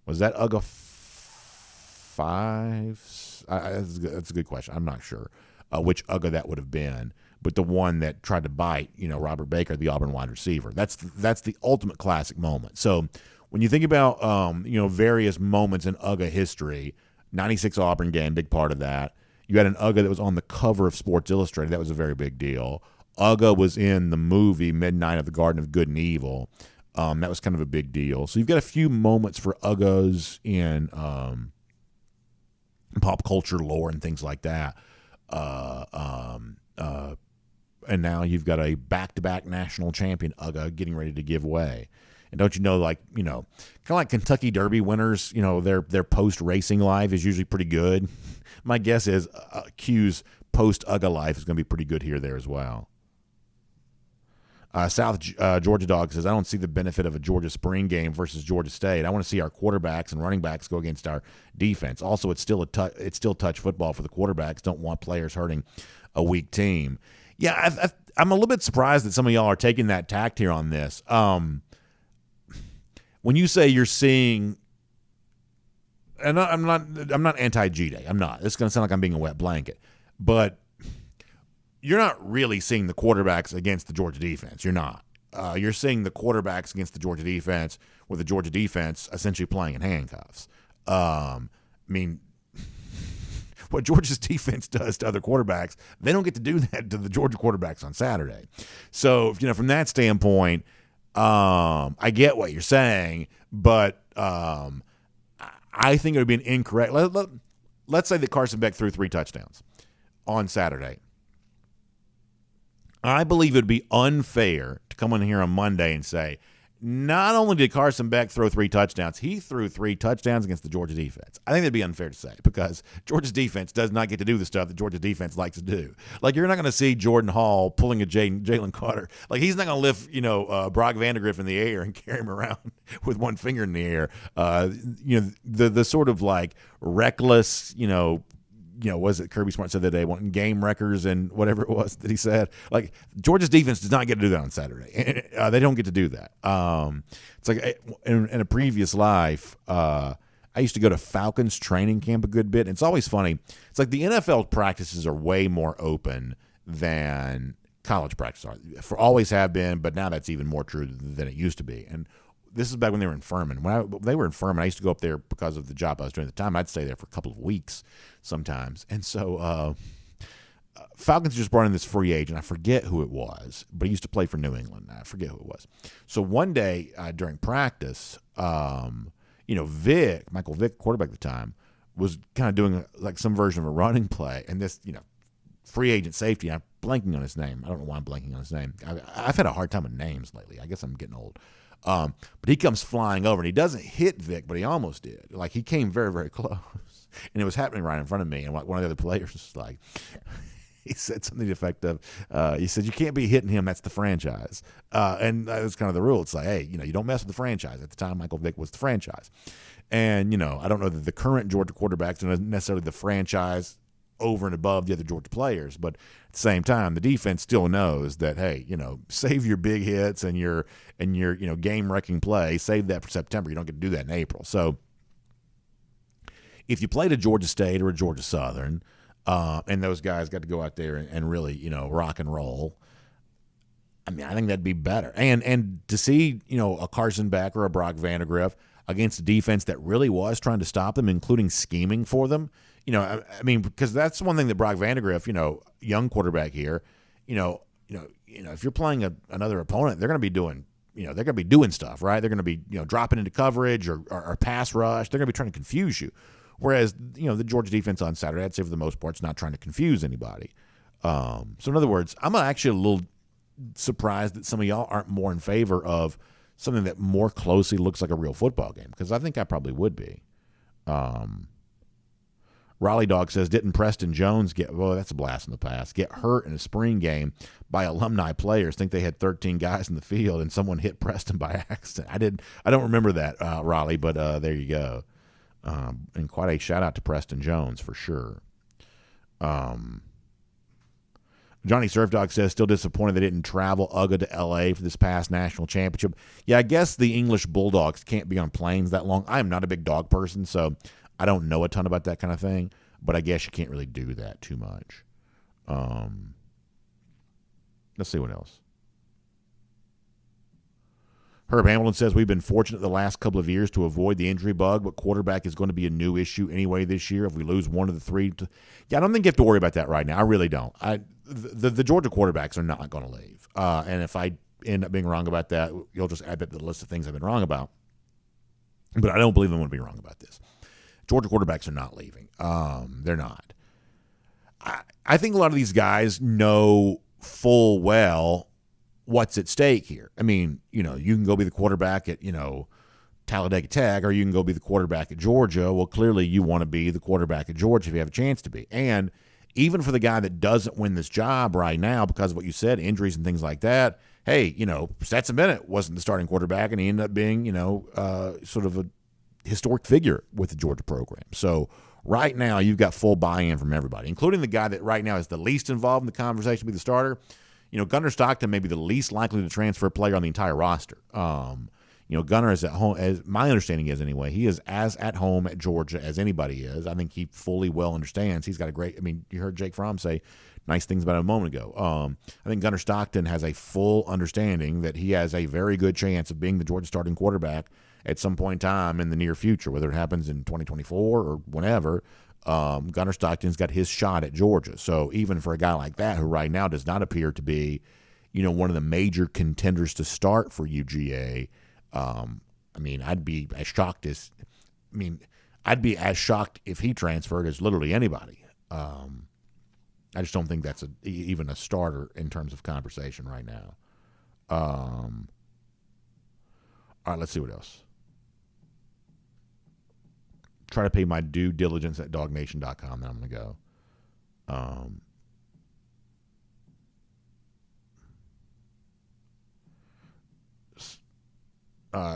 Was that UGA 5? That's a good question. I'm not sure which UGA that would have been, but the one that tried to bite, Robert Baker, the Auburn wide receiver. That's the ultimate classic moment. So when you think about, various moments in UGA history, 96 Auburn game, big part of that. You had an UGA that was on the cover of Sports Illustrated. That was a very big deal. UGA was in the movie Midnight of the Garden of Good and Evil. That was kind of a big deal. So you've got a few moments for UGAs in pop culture lore and things like that. And now you've got a back-to-back national champion UGA getting ready to give way. And don't you know, kind of like Kentucky Derby winners, their post-racing life is usually pretty good. My guess is Q's post-UGA life is going to be pretty good here there as well. South Georgia Dog says, I don't see the benefit of a Georgia spring game versus Georgia State. I want to see our quarterbacks and running backs go against our defense. Also, it's still touch football for the quarterbacks. Don't want players hurting a weak team. Yeah, I'm a little bit surprised that some of y'all are taking that tact here on this. When you say you're seeing, and I'm not anti-G-Day. I'm not. It's going to sound like I'm being a wet blanket, but you're not really seeing the quarterbacks against the Georgia defense. You're not. You're seeing the quarterbacks against the Georgia defense, with the Georgia defense essentially playing in handcuffs. I mean, what Georgia's defense does to other quarterbacks, they don't get to do that to the Georgia quarterbacks on Saturday. So, from that standpoint, I get what you're saying, but I think it would be an incorrect. Let's say that Carson Beck threw 3 touchdowns on Saturday. I believe it would be unfair to come in here on Monday and say, not only did Carson Beck throw 3 touchdowns, he threw 3 touchdowns against the Georgia defense. I think that'd be unfair to say because Georgia's defense does not get to do the stuff that Georgia's defense likes to do. Like, you're not going to see Jordan Hall pulling a Jalen Carter. Like, he's not going to lift, Brock Vandegrift in the air and carry him around with one finger in the air. The sort of like reckless, was it Kirby Smart said that they wanting game wreckers and whatever it was that he said? Like, Georgia's defense does not get to do that on Saturday. They don't get to do that. It's like in a previous life, I used to go to Falcons training camp a good bit. And it's always funny. It's like the NFL practices are way more open than college practices are. Always have been, but now that's even more true than it used to be. And this is back when they were in Furman. When they were in Furman, I used to go up there because of the job I was doing at the time. I'd stay there for a couple of weeks sometimes. And so Falcons just brought in this free agent. I forget who it was, but he used to play for New England. I forget who it was. So one day during practice, Michael Vick, quarterback at the time, was kind of doing like some version of a running play. And this, free agent safety, I'm blanking on his name. I don't know why I'm blanking on his name. I've had a hard time with names lately. I guess I'm getting old. But he comes flying over, and he doesn't hit Vic, but he almost did. Like, he came very, very close. And it was happening right in front of me. And one of the other players was like, he said something to the effect of, he said, you can't be hitting him. That's the franchise. And that was kind of the rule. It's like, hey, you don't mess with the franchise. At the time, Michael Vick was the franchise. And, I don't know that the current Georgia quarterbacks are necessarily the franchise over and above the other Georgia players, but at the same time, the defense still knows that, hey, save your big hits and your game wrecking play, save that for September. You don't get to do that in April. So if you played a Georgia State or a Georgia Southern, and those guys got to go out there and really, rock and roll, I mean, I think that'd be better. And to see, a Carson Beck or a Brock Vandegrift against a defense that really was trying to stop them, including scheming for them. I mean, because that's one thing that Brock Vandegrift, young quarterback here, if you're playing another opponent, they're going to be doing, they're going to be doing stuff, right? They're going to be, dropping into coverage or pass rush. They're going to be trying to confuse you. Whereas, the Georgia defense on Saturday, I'd say for the most part, is not trying to confuse anybody. So in other words, I'm actually a little surprised that some of y'all aren't more in favor of something that more closely looks like a real football game, because I think I probably would be. Raleigh Dog says, didn't Preston Jones that's a blast in the past, get hurt in a spring game by alumni players? Think they had 13 guys in the field and someone hit Preston by accident. I don't remember that, Raleigh, but there you go. And quite a shout out to Preston Jones for sure. Johnny Surf Dog says, still disappointed they didn't travel UGA to L.A. for this past national championship. Yeah, I guess the English Bulldogs can't be on planes that long. I'm not a big dog person, so I don't know a ton about that kind of thing, but I guess you can't really do that too much. Let's see what else. Herb Hamilton says, we've been fortunate the last couple of years to avoid the injury bug, but quarterback is going to be a new issue anyway this year if we lose one of the three. I don't think you have to worry about that right now. I really don't. The Georgia quarterbacks are not going to leave. And if I end up being wrong about that, you'll just add that to the list of things I've been wrong about. But I don't believe I'm going to be wrong about this. Georgia quarterbacks are not leaving. They're not. I think a lot of these guys know full well what's at stake here. I mean, you can go be the quarterback at, Talladega Tech, or you can go be the quarterback at Georgia. Well, clearly you want to be the quarterback at Georgia if you have a chance to be. And even for the guy that doesn't win this job right now because of what you said, injuries and things like that, hey, Stetson Bennett wasn't the starting quarterback, and he ended up being, sort of a historic figure with the Georgia program. So right now you've got full buy-in from everybody, including the guy that right now is the least involved in the conversation to be the starter. Gunnar Stockton may be the least likely to transfer player on the entire roster. Gunnar is at home, as my understanding is anyway, he is as at home at Georgia as anybody is. I think he fully well understands. He's got a great, you heard Jake Fromm say nice things about it a moment ago. I think Gunnar Stockton has a full understanding that he has a very good chance of being the Georgia starting quarterback at some point in time in the near future, whether it happens in 2024 or whenever. Gunnar Stockton's got his shot at Georgia. So even for a guy like that, who right now does not appear to be, one of the major contenders to start for UGA, I'd be as shocked if he transferred as literally anybody. I just don't think that's even a starter in terms of conversation right now. All right, let's see what else. Try to pay my due diligence at DawgNation.com. Then I'm going to go.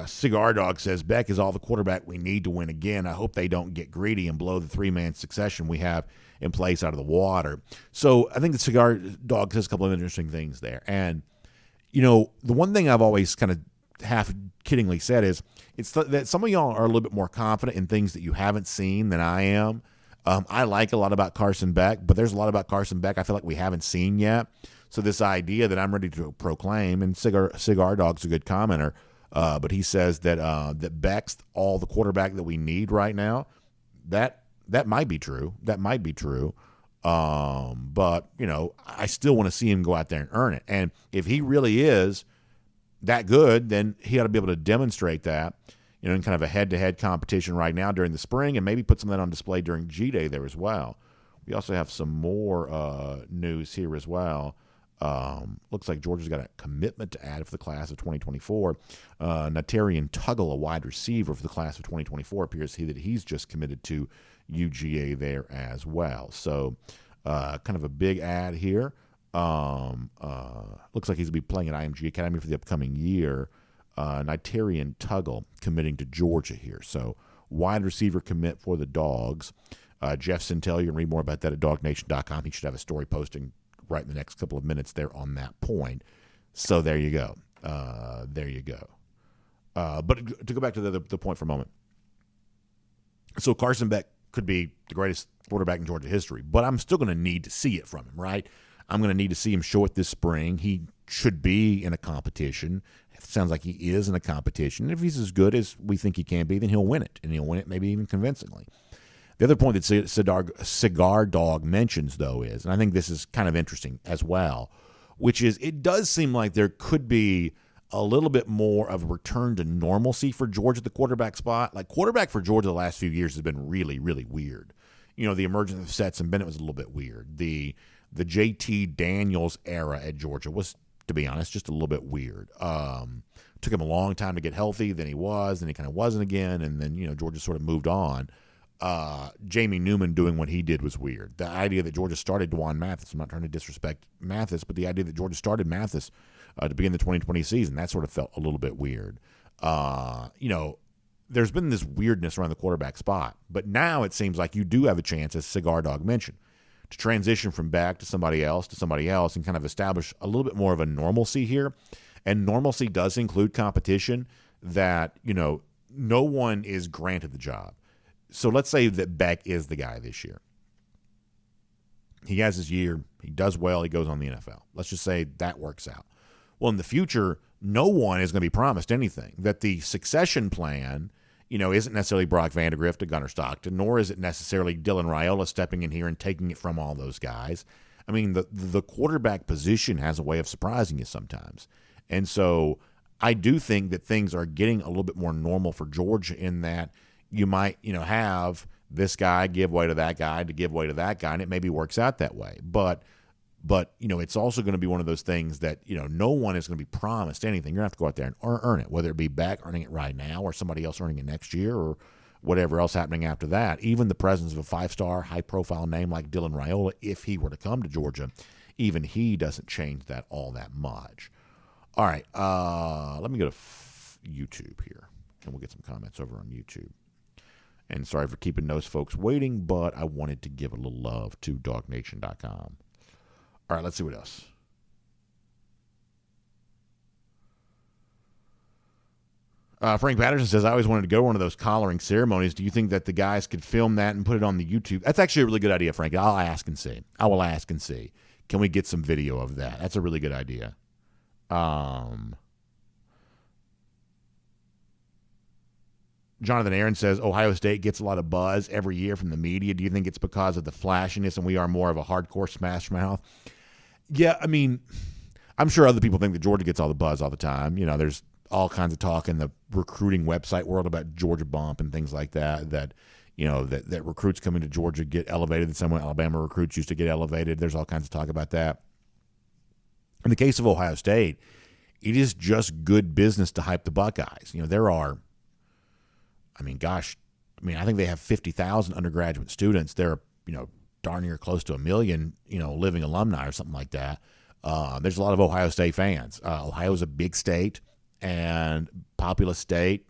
Cigar Dog says, Beck is all the quarterback we need to win again. I hope they don't get greedy and blow the three-man succession we have in place out of the water. So I think the Cigar Dog says a couple of interesting things there. And, the one thing I've always kind of half kiddingly said is that some of y'all are a little bit more confident in things that you haven't seen than I am. I like a lot about Carson Beck, but there's a lot about Carson Beck I feel like we haven't seen yet. So this idea that I'm ready to proclaim, and Cigar Dog's a good commenter, but he says that that Beck's all the quarterback that we need right now. That might be true. That might be true. But I still want to see him go out there and earn it. And if he really is that good, then he ought to be able to demonstrate that, in kind of a head-to-head competition right now during the spring, and maybe put some of that on display during G-Day there as well. We also have some more news here as well. Looks like Georgia's got a commitment to add for the class of 2024. Natarian Tuggle, a wide receiver for the class of 2024, appears that he's just committed to UGA there as well. So kind of a big ad here. Looks like he's going to be playing at IMG Academy for the upcoming year. Natarian Tuggle committing to Georgia here. So wide receiver commit for the Dogs. Jeff Sentell, you can read more about that at DawgNation.com. He should have a story posting right in the next couple of minutes there on that point. So there you go. But to go back to the point for a moment. So Carson Beck could be the greatest quarterback in Georgia history, but I'm still going to need to see it from him, right? I'm going to need to see him show it this spring. He should be in a competition. It sounds like he is in a competition. If he's as good as we think he can be, then he'll win it, and he'll win it maybe even convincingly. The other point that Cigar Dog mentions, though, is, and I think this is kind of interesting as well, which is it does seem like there could be a little bit more of a return to normalcy for Georgia at the quarterback spot. Like, quarterback for Georgia the last few years has been really, really weird. The emergence of Stetson Bennett was a little bit weird. The JT Daniels era at Georgia was, to be honest, just a little bit weird. Took him a long time to get healthy. Then he was, then he kind of wasn't again, and then Georgia sort of moved on. Jamie Newman doing what he did was weird. The idea that Georgia started Dwan Mathis, I'm not trying to disrespect Mathis, but the idea that Georgia started Mathis to begin the 2020 season, that sort of felt a little bit weird. There's been this weirdness around the quarterback spot, but now it seems like you do have a chance, as Cigar Dog mentioned, to transition from Beck to somebody else and kind of establish a little bit more of a normalcy here. And normalcy does include competition that, no one is granted the job. So let's say that Beck is the guy this year. He has his year. He does well. He goes on the NFL. Let's just say that works out. Well, in the future, no one is going to be promised anything. That the succession plan, isn't necessarily Brock Vandegrift to Gunnar Stockton, nor is it necessarily Dylan Raiola stepping in here and taking it from all those guys. I mean, the quarterback position has a way of surprising you sometimes. And so I do think that things are getting a little bit more normal for Georgia in that you might, have this guy give way to that guy to give way to that guy, and it maybe works out that way. But it's also going to be one of those things that, no one is going to be promised anything. You're going to have to go out there and earn it, whether it be Beck earning it right now or somebody else earning it next year or whatever else happening after that. Even the presence of a five-star, high-profile name like Dylan Raiola, if he were to come to Georgia, even he doesn't change that all that much. All right. Let me go to YouTube here, and we'll get some comments over on YouTube. And sorry for keeping those folks waiting, but I wanted to give a little love to DawgNation.com. All right, let's see what else. Frank Patterson says, I always wanted to go to one of those collaring ceremonies. Do you think that the guys could film that and put it on the YouTube? That's actually a really good idea, Frank. I'll ask and see. I will ask and see. Can we get some video of that? That's a really good idea. Jonathan Aaron says, Ohio State gets a lot of buzz every year from the media. Do you think it's because of the flashiness and we are more of a hardcore smash mouth? Yeah, I mean, I'm sure other people think that Georgia gets all the buzz all the time. You know, there's all kinds of talk in the recruiting website world about Georgia bump and things like that, you know, that recruits coming to Georgia get elevated. That some Alabama recruits used to get elevated. There's all kinds of talk about that. In the case of Ohio State, it is just good business to hype the Buckeyes. You know, there are, I think they have 50,000 undergraduate students. They're, you know, darn near close to 1 million, you know, living alumni or something like that. There's a lot of Ohio State fans. Ohio's a big state and populous state.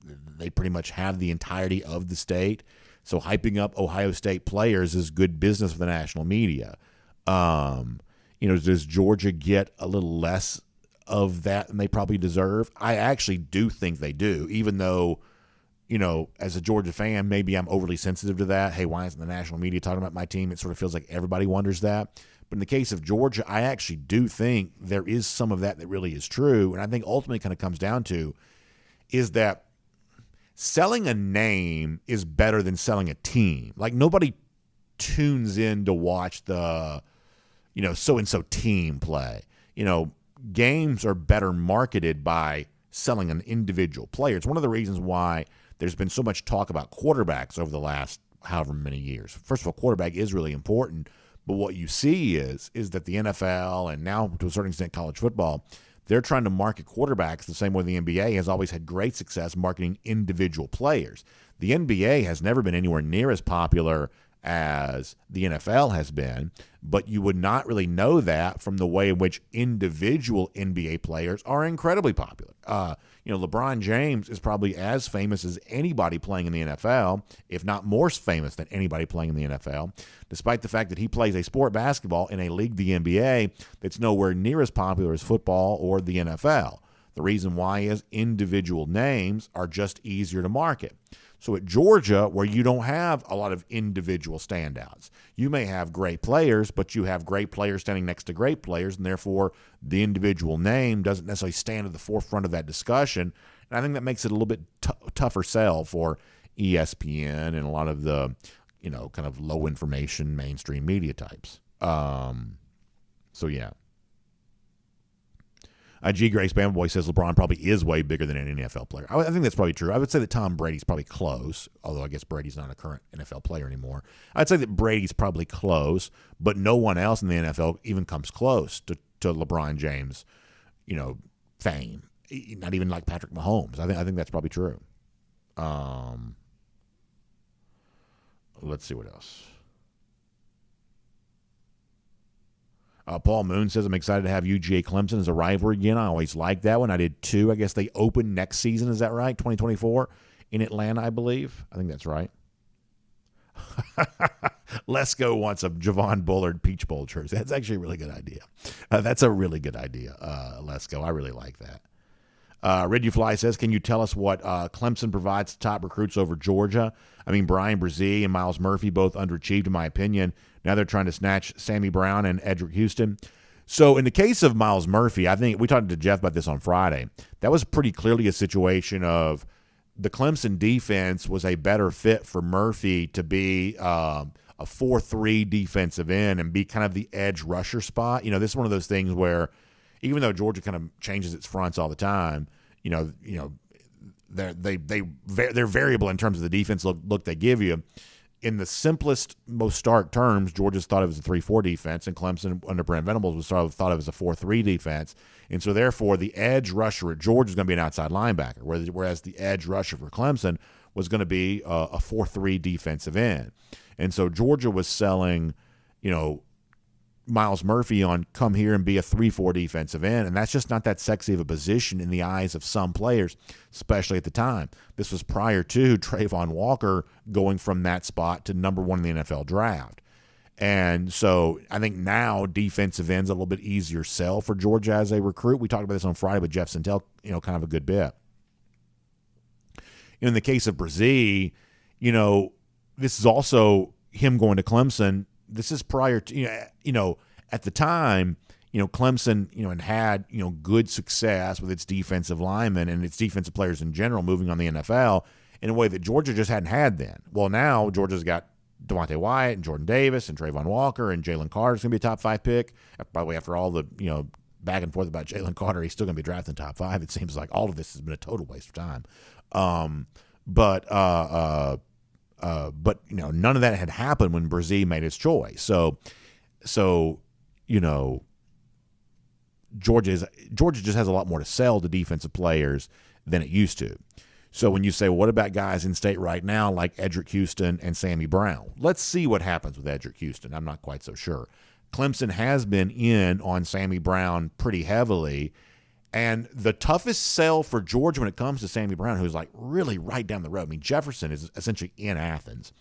They pretty much have the entirety of the state. So hyping up Ohio State players is good business for the national media. You know, does Georgia get a little less of that than they probably deserve? I actually do think they do, even though, you know, as a Georgia fan, maybe I'm overly sensitive to that. Hey, why isn't the national media talking about my team? It sort of feels like everybody wonders that. But in the case of Georgia, I actually do think there is some of that really is true. And I think ultimately kind of comes down to is that selling a name is better than selling a team. Like, nobody tunes in to watch the, you know, so-and-so team play. You know, games are better marketed by selling an individual player. It's one of the reasons why there's been so much talk about quarterbacks over the last however many years. First of all, quarterback is really important, but what you see is that the NFL and now to a certain extent college football, they're trying to market quarterbacks the same way the NBA has always had great success marketing individual players. The NBA has never been anywhere near as popular as the NFL has been, but you would not really know that from the way in which individual NBA players are incredibly popular. You know, LeBron James is probably as famous as anybody playing in the NFL, if not more famous than anybody playing in the NFL, despite the fact that he plays a sport, basketball, in a league, the NBA, that's nowhere near as popular as football or the NFL. The reason why is individual names are just easier to market. So at Georgia, where you don't have a lot of individual standouts, you may have great players, but you have great players standing next to great players, and therefore the individual name doesn't necessarily stand at the forefront of that discussion. And I think that makes it a little bit tougher sell for ESPN and a lot of the, you know, kind of low information mainstream media types. So yeah. G. Grace Bama Boy says LeBron probably is way bigger than an NFL player. I think that's probably true. I would say that Tom Brady's probably close, although I guess Brady's not a current NFL player anymore. I'd say that Brady's probably close, but no one else in the NFL even comes close to LeBron James, you know, fame. Not even like Patrick Mahomes. I think that's probably true. Let's see what else. Paul Moon says, I'm excited to have UGA Clemson as a rivalry again. I always liked that one. I did too. I guess they open next season. Is that right? 2024 in Atlanta, I believe. I think that's right. Lesko wants a Javon Bullard Peach Bowl jersey. That's actually a really good idea. That's a really good idea, Lesko. I really like that. Red You Fly says, can you tell us what Clemson provides to top recruits over Georgia? I mean, Brian Brzee and Miles Murphy both underachieved, in my opinion. Now they're trying to snatch Sammy Brown and Edric Houston. So in the case of Miles Murphy, I think we talked to Jeff about this on Friday. That was pretty clearly a situation of the Clemson defense was a better fit for Murphy to be a 4-3 defensive end and be kind of the edge rusher spot. You know, this is one of those things where even though Georgia kind of changes its fronts all the time, you know, they're variable in terms of the defense look they give you. In the simplest, most stark terms, Georgia's thought of it as a 3-4 defense, and Clemson under Brent Venables was thought of as a 4-3 defense. And so, therefore, the edge rusher at Georgia is going to be an outside linebacker, whereas the edge rusher for Clemson was going to be a 4-3 defensive end. And so Georgia was selling, you know, Miles Murphy on come here and be a 3-4 defensive end, and that's just not that sexy of a position in the eyes of some players, especially at the time. This was prior to Trayvon Walker going from that spot to number 1 in the NFL draft. And so I think now defensive end's a little bit easier sell for Georgia as a recruit. We talked about this on Friday with Jeff Sentell, kind of a good bit. In the case of Brazee, this is also him going to Clemson. This is prior to, at the time, Clemson, had good success with its defensive linemen and its defensive players in general moving on the NFL in a way that Georgia just hadn't had then. Well, now Georgia's got Devontae Wyatt and Jordan Davis and Trayvon Walker and Jalen Carter's going to be a top 5 pick. By the way, after all the, back and forth about Jalen Carter, he's still going to be drafted in top 5. It seems like all of this has been a total waste of time. But none of that had happened when Brazee made his choice. So Georgia just has a lot more to sell to defensive players than it used to. So when you say, well, what about guys in state right now like Edric Houston and Sammy Brown? Let's see what happens with Edric Houston. I'm not quite so sure. Clemson has been in on Sammy Brown pretty heavily. And the toughest sell for Georgia when it comes to Sammy Brown, who's like really right down the road. I mean, Jefferson is essentially in Athens.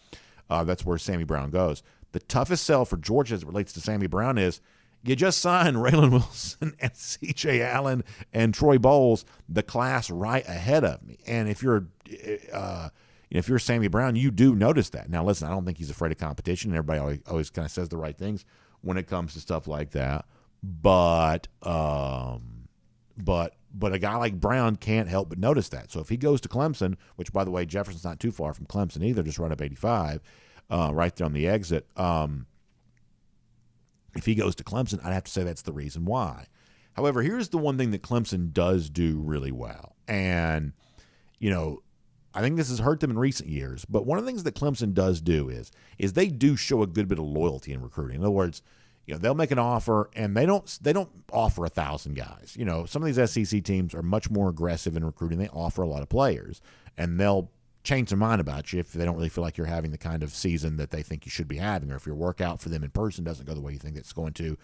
That's where Sammy Brown goes. The toughest sell for Georgia as it relates to Sammy Brown is you just signed Raylan Wilson and C.J. Allen and Troy Bowles, the class right ahead of me. And if you're Sammy Brown, you do notice that. Now, listen, I don't think he's afraid of competition. And everybody always kind of says the right things when it comes to stuff like that. But a guy like Brown can't help but notice that. So if he goes to Clemson, which, by the way, Jefferson's not too far from Clemson either, just right up 85, right there on the exit. If he goes to Clemson, I'd have to say that's the reason why. However, here's the one thing that Clemson does do really well. And, I think this has hurt them in recent years. But one of the things that Clemson does do is they do show a good bit of loyalty in recruiting. In other words, they'll make an offer, and they don't offer 1,000 guys. Some of these SEC teams are much more aggressive in recruiting. They offer a lot of players, and they'll change their mind about you if they don't really feel like you're having the kind of season that they think you should be having, or if your workout for them in person doesn't go the way you think it's going to.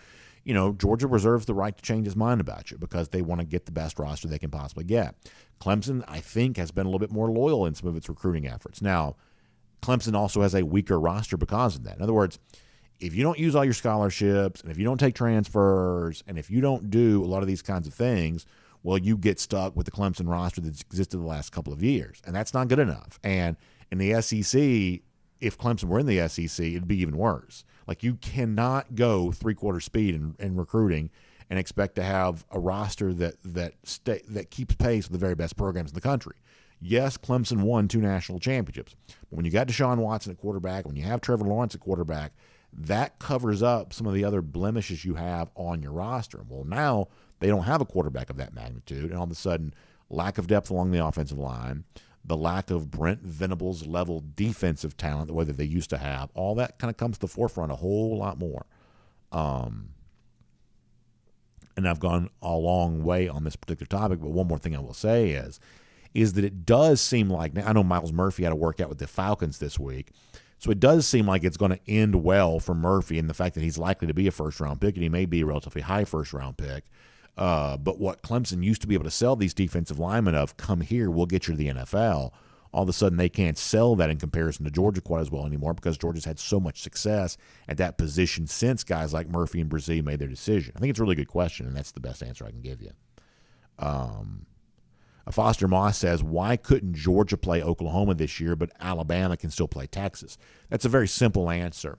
Georgia reserves the right to change his mind about you because they want to get the best roster they can possibly get. Clemson, I think, has been a little bit more loyal in some of its recruiting efforts. Now, Clemson also has a weaker roster because of that. In other words, if you don't use all your scholarships, and if you don't take transfers, and if you don't do a lot of these kinds of things, well, you get stuck with the Clemson roster that's existed the last couple of years, and that's not good enough. And in the SEC, if Clemson were in the SEC, it'd be even worse. Like, you cannot go 3/4 speed in recruiting and expect to have a roster that keeps pace with the very best programs in the country. Yes, Clemson won 2 national championships, but when you got Deshaun Watson at quarterback, when you have Trevor Lawrence at quarterback, that covers up some of the other blemishes you have on your roster. Well, now they don't have a quarterback of that magnitude, and all of a sudden, lack of depth along the offensive line, the lack of Brent Venables level defensive talent the way that they used to have, all that kind of comes to the forefront a whole lot more. And I've gone a long way on this particular topic, but one more thing I will say is that it does seem like, I know Miles Murphy had a workout with the Falcons this week, so it does seem like it's going to end well for Murphy in the fact that he's likely to be a first-round pick, and he may be a relatively high first-round pick. But what Clemson used to be able to sell these defensive linemen of, come here, we'll get you to the NFL, all of a sudden they can't sell that in comparison to Georgia quite as well anymore because Georgia's had so much success at that position since guys like Murphy and Brazee made their decision. I think it's a really good question, and that's the best answer I can give you. Foster Moss says, why couldn't Georgia play Oklahoma this year, but Alabama can still play Texas? That's a very simple answer.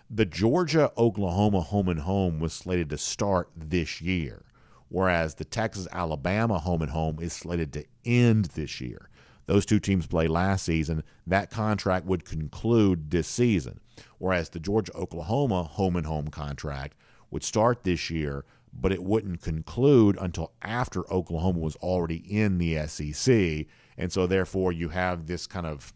The Georgia-Oklahoma home and home was slated to start this year, whereas the Texas-Alabama home and home is slated to end this year. Those two teams played last season. That contract would conclude this season, whereas the Georgia-Oklahoma home and home contract would start this year, but it wouldn't conclude until after Oklahoma was already in the SEC, and so therefore you have this kind of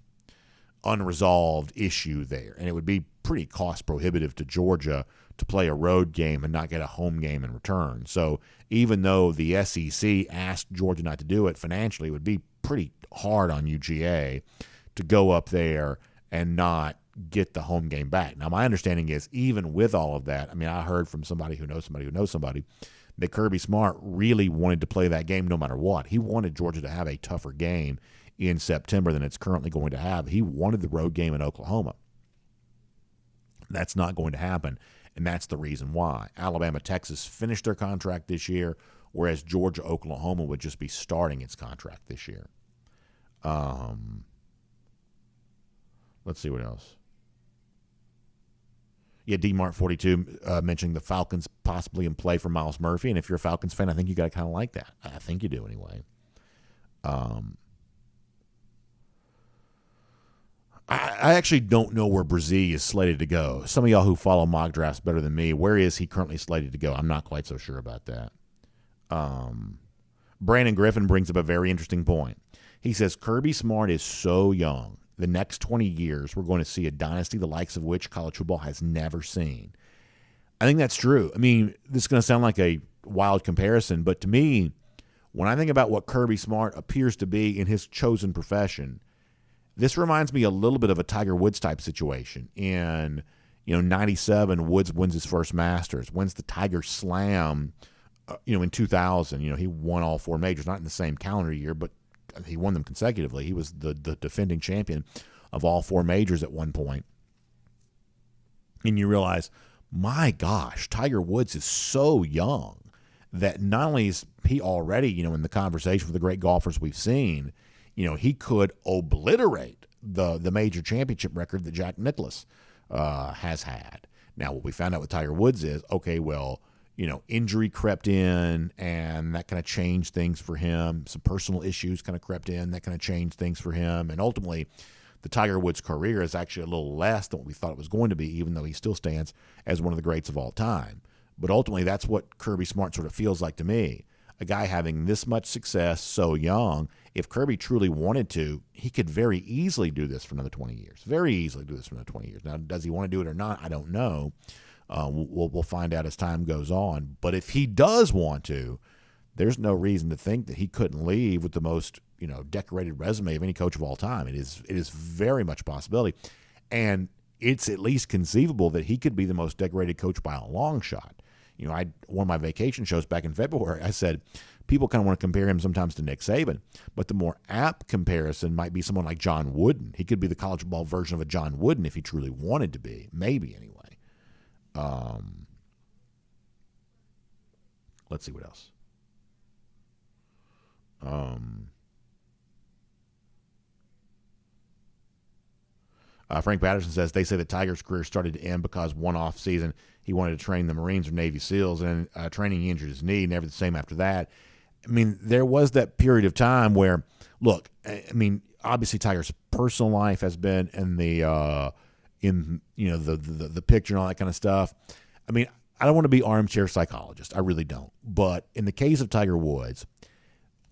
unresolved issue there, and it would be pretty cost prohibitive to Georgia to play a road game and not get a home game in return. So even though the SEC asked Georgia not to do it, financially it would be pretty hard on UGA to go up there and not get the home game back. Now, my understanding is even with all of that, I mean, I heard from somebody who knows somebody that Kirby Smart really wanted to play that game no matter what. He wanted Georgia to have a tougher game in September than it's currently going to have. He wanted the road game in Oklahoma. That's not going to happen, and that's the reason why. Alabama, Texas finished their contract this year, whereas Georgia, Oklahoma would just be starting its contract this year. Let's see what else. Yeah, DMart42 mentioning the Falcons possibly in play for Miles Murphy, and if you're a Falcons fan, I think you got to kind of like that. I think you do anyway. I actually don't know where Brzee is slated to go. Some of y'all who follow mock drafts better than me, where is he currently slated to go? I'm not quite so sure about that. Brandon Griffin brings up a very interesting point. He says Kirby Smart is so young. The next 20 years, we're going to see a dynasty the likes of which college football has never seen. I think that's true. I mean, this is going to sound like a wild comparison, but to me, when I think about what Kirby Smart appears to be in his chosen profession, this reminds me a little bit of a Tiger Woods type situation. In 97, Woods wins his first Masters, wins the Tiger Slam, in 2000. He won all 4 majors, not in the same calendar year, but he won them consecutively. He was the defending champion of all 4 majors at one point. And you realize, my gosh, Tiger Woods is so young that not only is he already, in the conversation with the great golfers we've seen, he could obliterate the major championship record that Jack Nicklaus has had. Now, what we found out with Tiger Woods is, okay, well, injury crept in, and that kind of changed things for him. Some personal issues kind of crept in. That kind of changed things for him. And ultimately, the Tiger Woods career is actually a little less than what we thought it was going to be, even though he still stands as one of the greats of all time. But ultimately, that's what Kirby Smart sort of feels like to me. A guy having this much success so young, if Kirby truly wanted to, he could very easily do this for another 20 years. Very easily do this for another 20 years. Now, does he want to do it or not? I don't know. We'll find out as time goes on. But if he does want to, there's no reason to think that he couldn't leave with the most decorated resume of any coach of all time. It is very much a possibility, and it's at least conceivable that he could be the most decorated coach by a long shot. One of my vacation shows back in February, I said people kind of want to compare him sometimes to Nick Saban, but the more apt comparison might be someone like John Wooden. He could be the college ball version of a John Wooden if he truly wanted to be, maybe anyway. Let's see what else. Frank Patterson says they say that Tiger's career started to end because one off season he wanted to train the Marines or Navy SEALs, and training he injured his knee, never the same after that. I mean, there was that period of time where, look, I mean, obviously Tiger's personal life has been in the the picture and all that kind of stuff. I mean, I don't want to be armchair psychologist. I really don't. But in the case of Tiger Woods,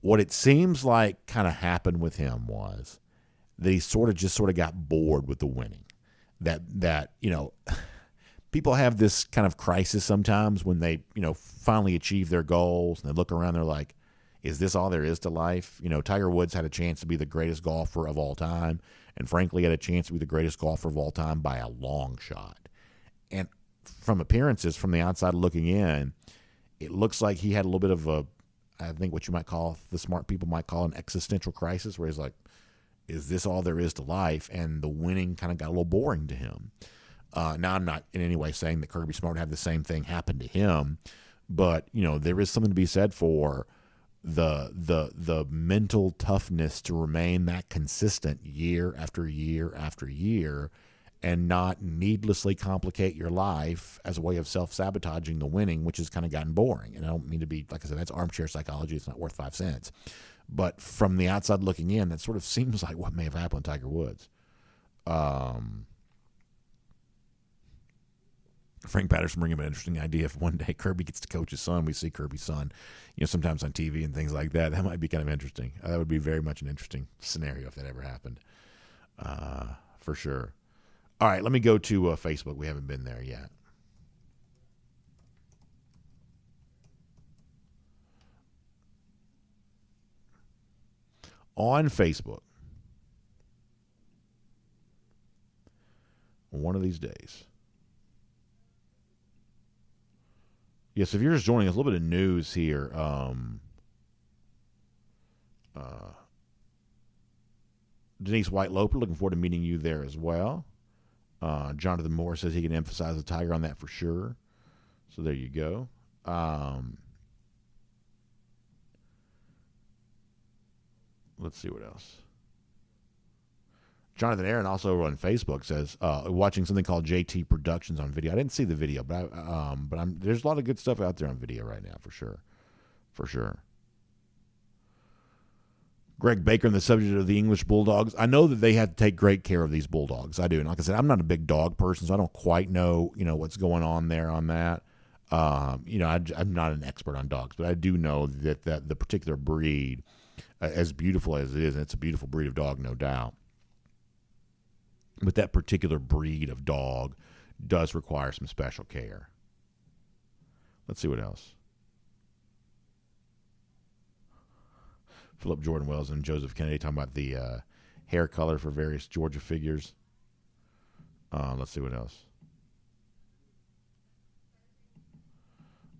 what it seems like kind of happened with him was that he sort of got bored with the winning. That people have this kind of crisis sometimes when they, finally achieve their goals and they look around, they're like, is this all there is to life? Tiger Woods had a chance to be the greatest golfer of all time, and frankly had a chance to be the greatest golfer of all time by a long shot. And from appearances, from the outside looking in, it looks like he had a little bit of I think what you might call, the smart people might call, an existential crisis, where he's like, is this all there is to life? And the winning kind of got a little boring to him. Now, I'm not in any way saying that Kirby Smart had the same thing happen to him, but there is something to be said for the mental toughness to remain that consistent year after year after year, and not needlessly complicate your life as a way of self-sabotaging the winning, which has kind of gotten boring. And I don't mean to be, like I said, that's armchair psychology. It's not worth 5 cents. But from the outside looking in, that sort of seems like what may have happened to Tiger Woods. Frank Patterson bringing up an interesting idea. If one day Kirby gets to coach his son, we see Kirby's son, sometimes on TV and things like that. That might be kind of interesting. That would be very much an interesting scenario if that ever happened, for sure. All right, let me go to Facebook. We haven't been there yet. On Facebook, One of these days. Yes, if you're just joining us, a little bit of news here. Denise White-Loper, looking forward to meeting you there as well. Jonathan Moore says he can emphasize the Tiger on that for sure. So there you go. Let's see what else. Jonathan Aaron, also on Facebook, says watching something called JT Productions on video. I didn't see the video, but there's a lot of good stuff out there on video right now for sure. For sure. Greg Baker, on the subject of the English Bulldogs. I know that they have to take great care of these Bulldogs. I do. And like I said, I'm not a big dog person, so I don't quite know, what's going on there on that. I'm not an expert on dogs, but I do know that the particular breed, as beautiful as it is, and it's a beautiful breed of dog, no doubt, but that particular breed of dog does require some special care. Let's see what else. Philip Jordan Wells and Joseph Kennedy talking about the hair color for various Georgia figures. Let's see what else.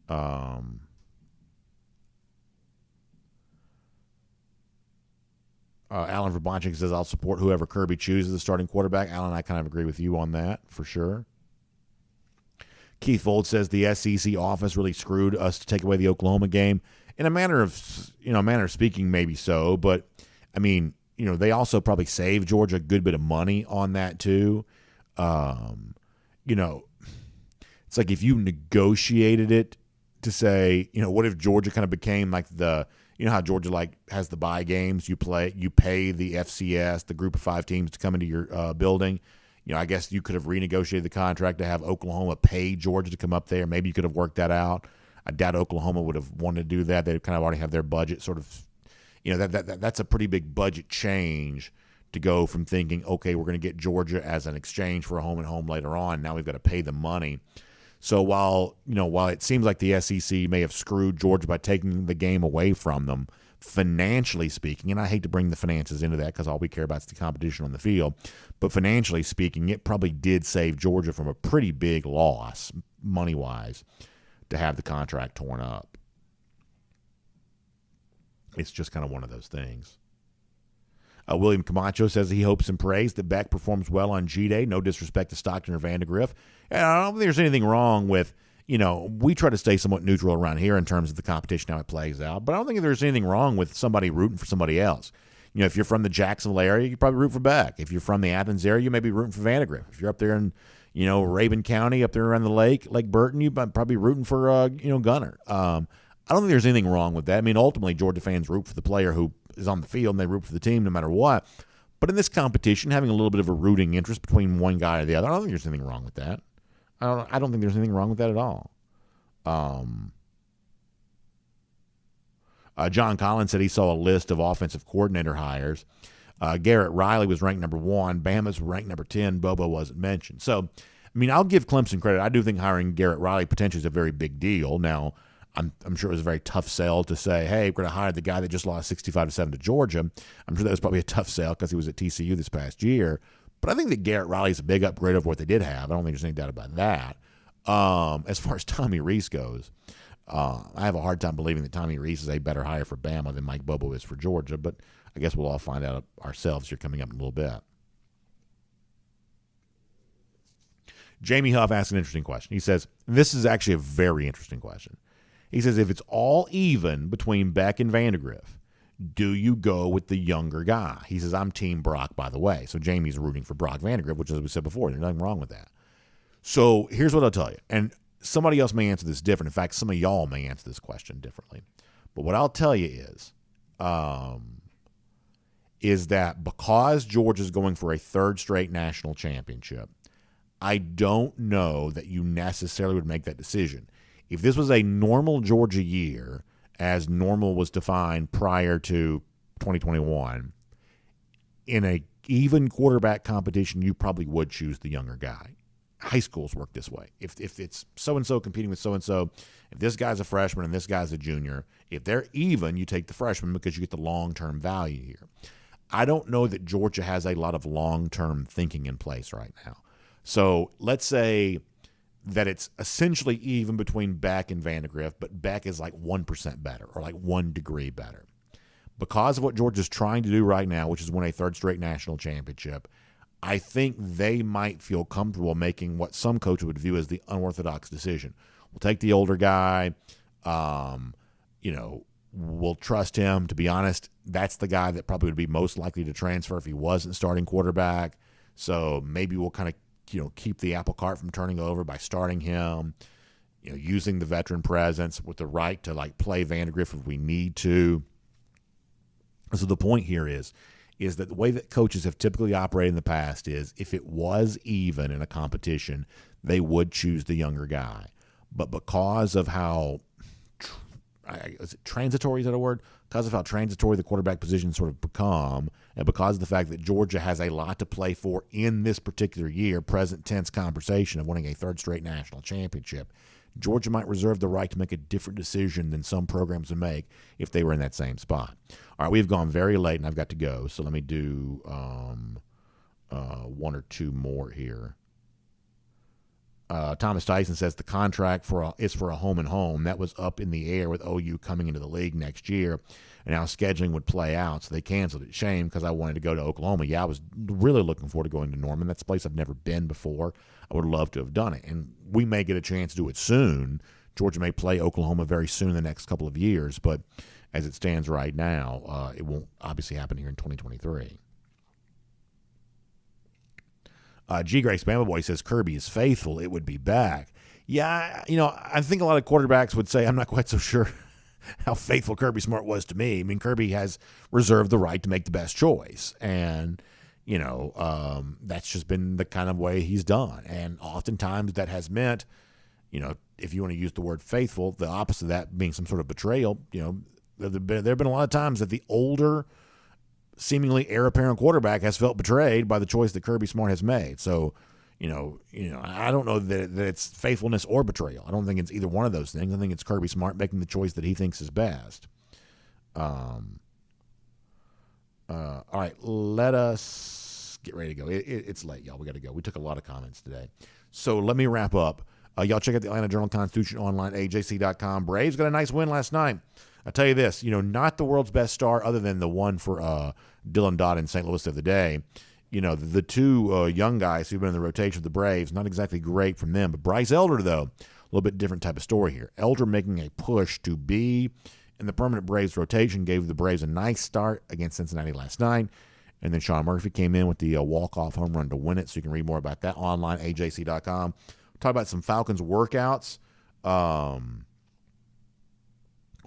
Alan Verbanchik says, I'll support whoever Kirby chooses as starting quarterback. Alan, I kind of agree with you on that, for sure. Keith Vold says the SEC office really screwed us to take away the Oklahoma game. In a manner of speaking, maybe so. But, I mean, they also probably saved Georgia a good bit of money on that, too. It's like if you negotiated it to say, what if Georgia kind of became like how Georgia has the bye games, you pay the FCS, the group of 5 teams to come into your building. I guess you could have renegotiated the contract to have Oklahoma pay Georgia to come up there. Maybe you could have worked that out. I doubt Oklahoma would have wanted to do that. They kind of already have their budget sort of, that's a pretty big budget change to go from thinking, okay, we're going to get Georgia as an exchange for a home and home later on. Now we've got to pay them money. So while it seems like the SEC may have screwed Georgia by taking the game away from them, financially speaking, and I hate to bring the finances into that because all we care about is the competition on the field, but financially speaking, it probably did save Georgia from a pretty big loss, money-wise, to have the contract torn up. It's just kind of one of those things. William Camacho says he hopes and prays that Beck performs well on G-Day. No disrespect to Stockton or Vandegrift. And I don't think there's anything wrong with, we try to stay somewhat neutral around here in terms of the competition, how it plays out. But I don't think there's anything wrong with somebody rooting for somebody else. If you're from the Jacksonville area, you probably root for Beck. If you're from the Athens area, you may be rooting for Vandegrift. If you're up there in, Rabun County, up there around the Lake Burton, you might probably rooting for, Gunner. I don't think there's anything wrong with that. I mean, ultimately, Georgia fans root for the player who is on the field, and they root for the team no matter what. But in this competition, having a little bit of a rooting interest between one guy or the other, I don't think there's anything wrong with that. I don't think there's anything wrong with that at all. John Collins said he saw a list of offensive coordinator hires. Garrett Riley was ranked number 1. Bama's ranked number 10. Bobo wasn't mentioned. So, I mean, I'll give Clemson credit. I do think hiring Garrett Riley potentially is a very big deal. Now, I'm sure it was a very tough sell to say, hey, we're going to hire the guy that just lost 65-7 to Georgia. I'm sure that was probably a tough sell because he was at TCU this past year. But I think that Garrett Riley is a big upgrade over what they did have. I don't think there's any doubt about that. As far as Tommy Rees goes, I have a hard time believing that Tommy Rees is a better hire for Bama than Mike Bobo is for Georgia. But I guess we'll all find out ourselves here coming up in a little bit. Jamie Huff asks an interesting question. He says, this is actually a very interesting question. He says, if it's all even between Beck and Vandegrift, do you go with the younger guy? He says, I'm Team Brock, by the way. So Jamie's rooting for Brock Vandegrift, which, as we said before, there's nothing wrong with that. So here's what I'll tell you. And somebody else may answer this different. In fact, some of y'all may answer this question differently. But what I'll tell you is that because Georgia's going for a third straight national championship, I don't know that you necessarily would make that decision. If this was a normal Georgia year, as normal was defined prior to 2021, in a even quarterback competition, you probably would choose the younger guy. High schools work this way. If it's so-and-so competing with so-and-so, if this guy's a freshman and this guy's a junior, if they're even, you take the freshman because you get the long-term value here. I don't know that Georgia has a lot of long-term thinking in place right now. So let's say that it's essentially even between Beck and Vandegrift, but Beck is like 1% better or like 1 degree better. Because of what Georgia's trying to do right now, which is win a third straight national championship, I think they might feel comfortable making what some coach would view as the unorthodox decision. We'll take the older guy. We'll trust him. To be honest, that's the guy that probably would be most likely to transfer if he wasn't starting quarterback. So maybe we'll kind of keep the apple cart from turning over by starting him, using the veteran presence with the right to like play Vandegrift if we need to. So the point here is that the way that coaches have typically operated in the past is if it was even in a competition, they would choose the younger guy. But because of how is it transitory, is that a word? Because of how transitory the quarterback position sort of become, and because of the fact that Georgia has a lot to play for in this particular year, present tense conversation of winning a third straight national championship, Georgia might reserve the right to make a different decision than some programs would make if they were in that same spot. All right, we've gone very late, and I've got to go, so let me do one or two more here. Thomas Tyson says the contract is for a home and home. That was up in the air with OU coming into the league next year, and how scheduling would play out, so they canceled it. Shame, because I wanted to go to Oklahoma. Yeah, I was really looking forward to going to Norman. That's a place I've never been before. I would love to have done it, and we may get a chance to do it soon. Georgia may play Oklahoma very soon in the next couple of years, but as it stands right now, it won't obviously happen here in 2023. G. Grace Bama Boy says Kirby is faithful. It would be back. Yeah, I think a lot of quarterbacks would say I'm not quite so sure how faithful Kirby Smart was to me. I mean, Kirby has reserved the right to make the best choice, and that's just been the kind of way he's done. And oftentimes that has meant, if you want to use the word faithful, the opposite of that being some sort of betrayal. There have been a lot of times that the older, seemingly heir apparent quarterback has felt betrayed by the choice that Kirby Smart has made. So, I don't know that it's faithfulness or betrayal. I don't think it's either one of those things. I think it's Kirby Smart making the choice that he thinks is best. All right, let us get ready to go. It's late, y'all. We got to go. We took a lot of comments today. So let me wrap up. Y'all check out the Atlanta Journal-Constitution online, AJC.com. Braves got a nice win last night. I tell you this, not the world's best star other than the one for Dylan Dodd in St. Louis the other day. The two young guys who've been in the rotation of the Braves, not exactly great from them. But Bryce Elder, though, a little bit different type of story here. Elder making a push to be in the permanent Braves rotation, gave the Braves a nice start against Cincinnati last night. And then Sean Murphy came in with the walk-off home run to win it. So you can read more about that online, AJC.com. Talk about some Falcons workouts.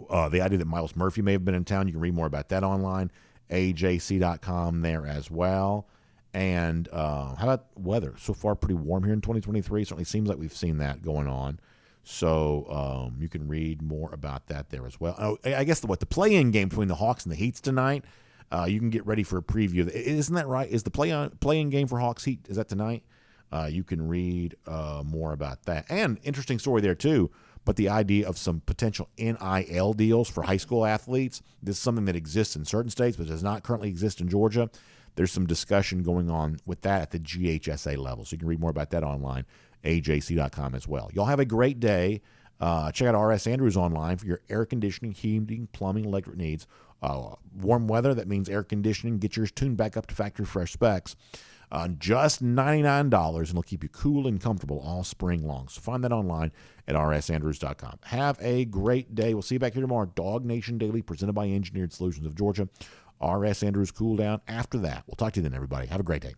The idea that Miles Murphy may have been in town, you can read more about that online, AJC.com there as well. And how about weather? So far, pretty warm here in 2023. Certainly seems like we've seen that going on. So you can read more about that there as well. Oh, I guess the play-in game between the Hawks and the Heats tonight, you can get ready for a preview. Isn't that right? Is the play-in game for Hawks Heat, is that tonight? You can read more about that. And interesting story there, too, but the idea of some potential NIL deals for high school athletes. This is something that exists in certain states, but does not currently exist in Georgia. There's some discussion going on with that at the GHSA level. So you can read more about that online, AJC.com as well. Y'all have a great day. Check out R.S. Andrews online for your air conditioning, heating, plumbing, electric needs. Warm weather, that means air conditioning. Get yours tuned back up to factory fresh specs. Just $99, and it'll keep you cool and comfortable all spring long. So find that online at rsandrews.com. Have a great day. We'll see you back here tomorrow. DawgNation Daily, presented by Engineered Solutions of Georgia. R.S. Andrews cool down after that. We'll talk to you then, everybody. Have a great day.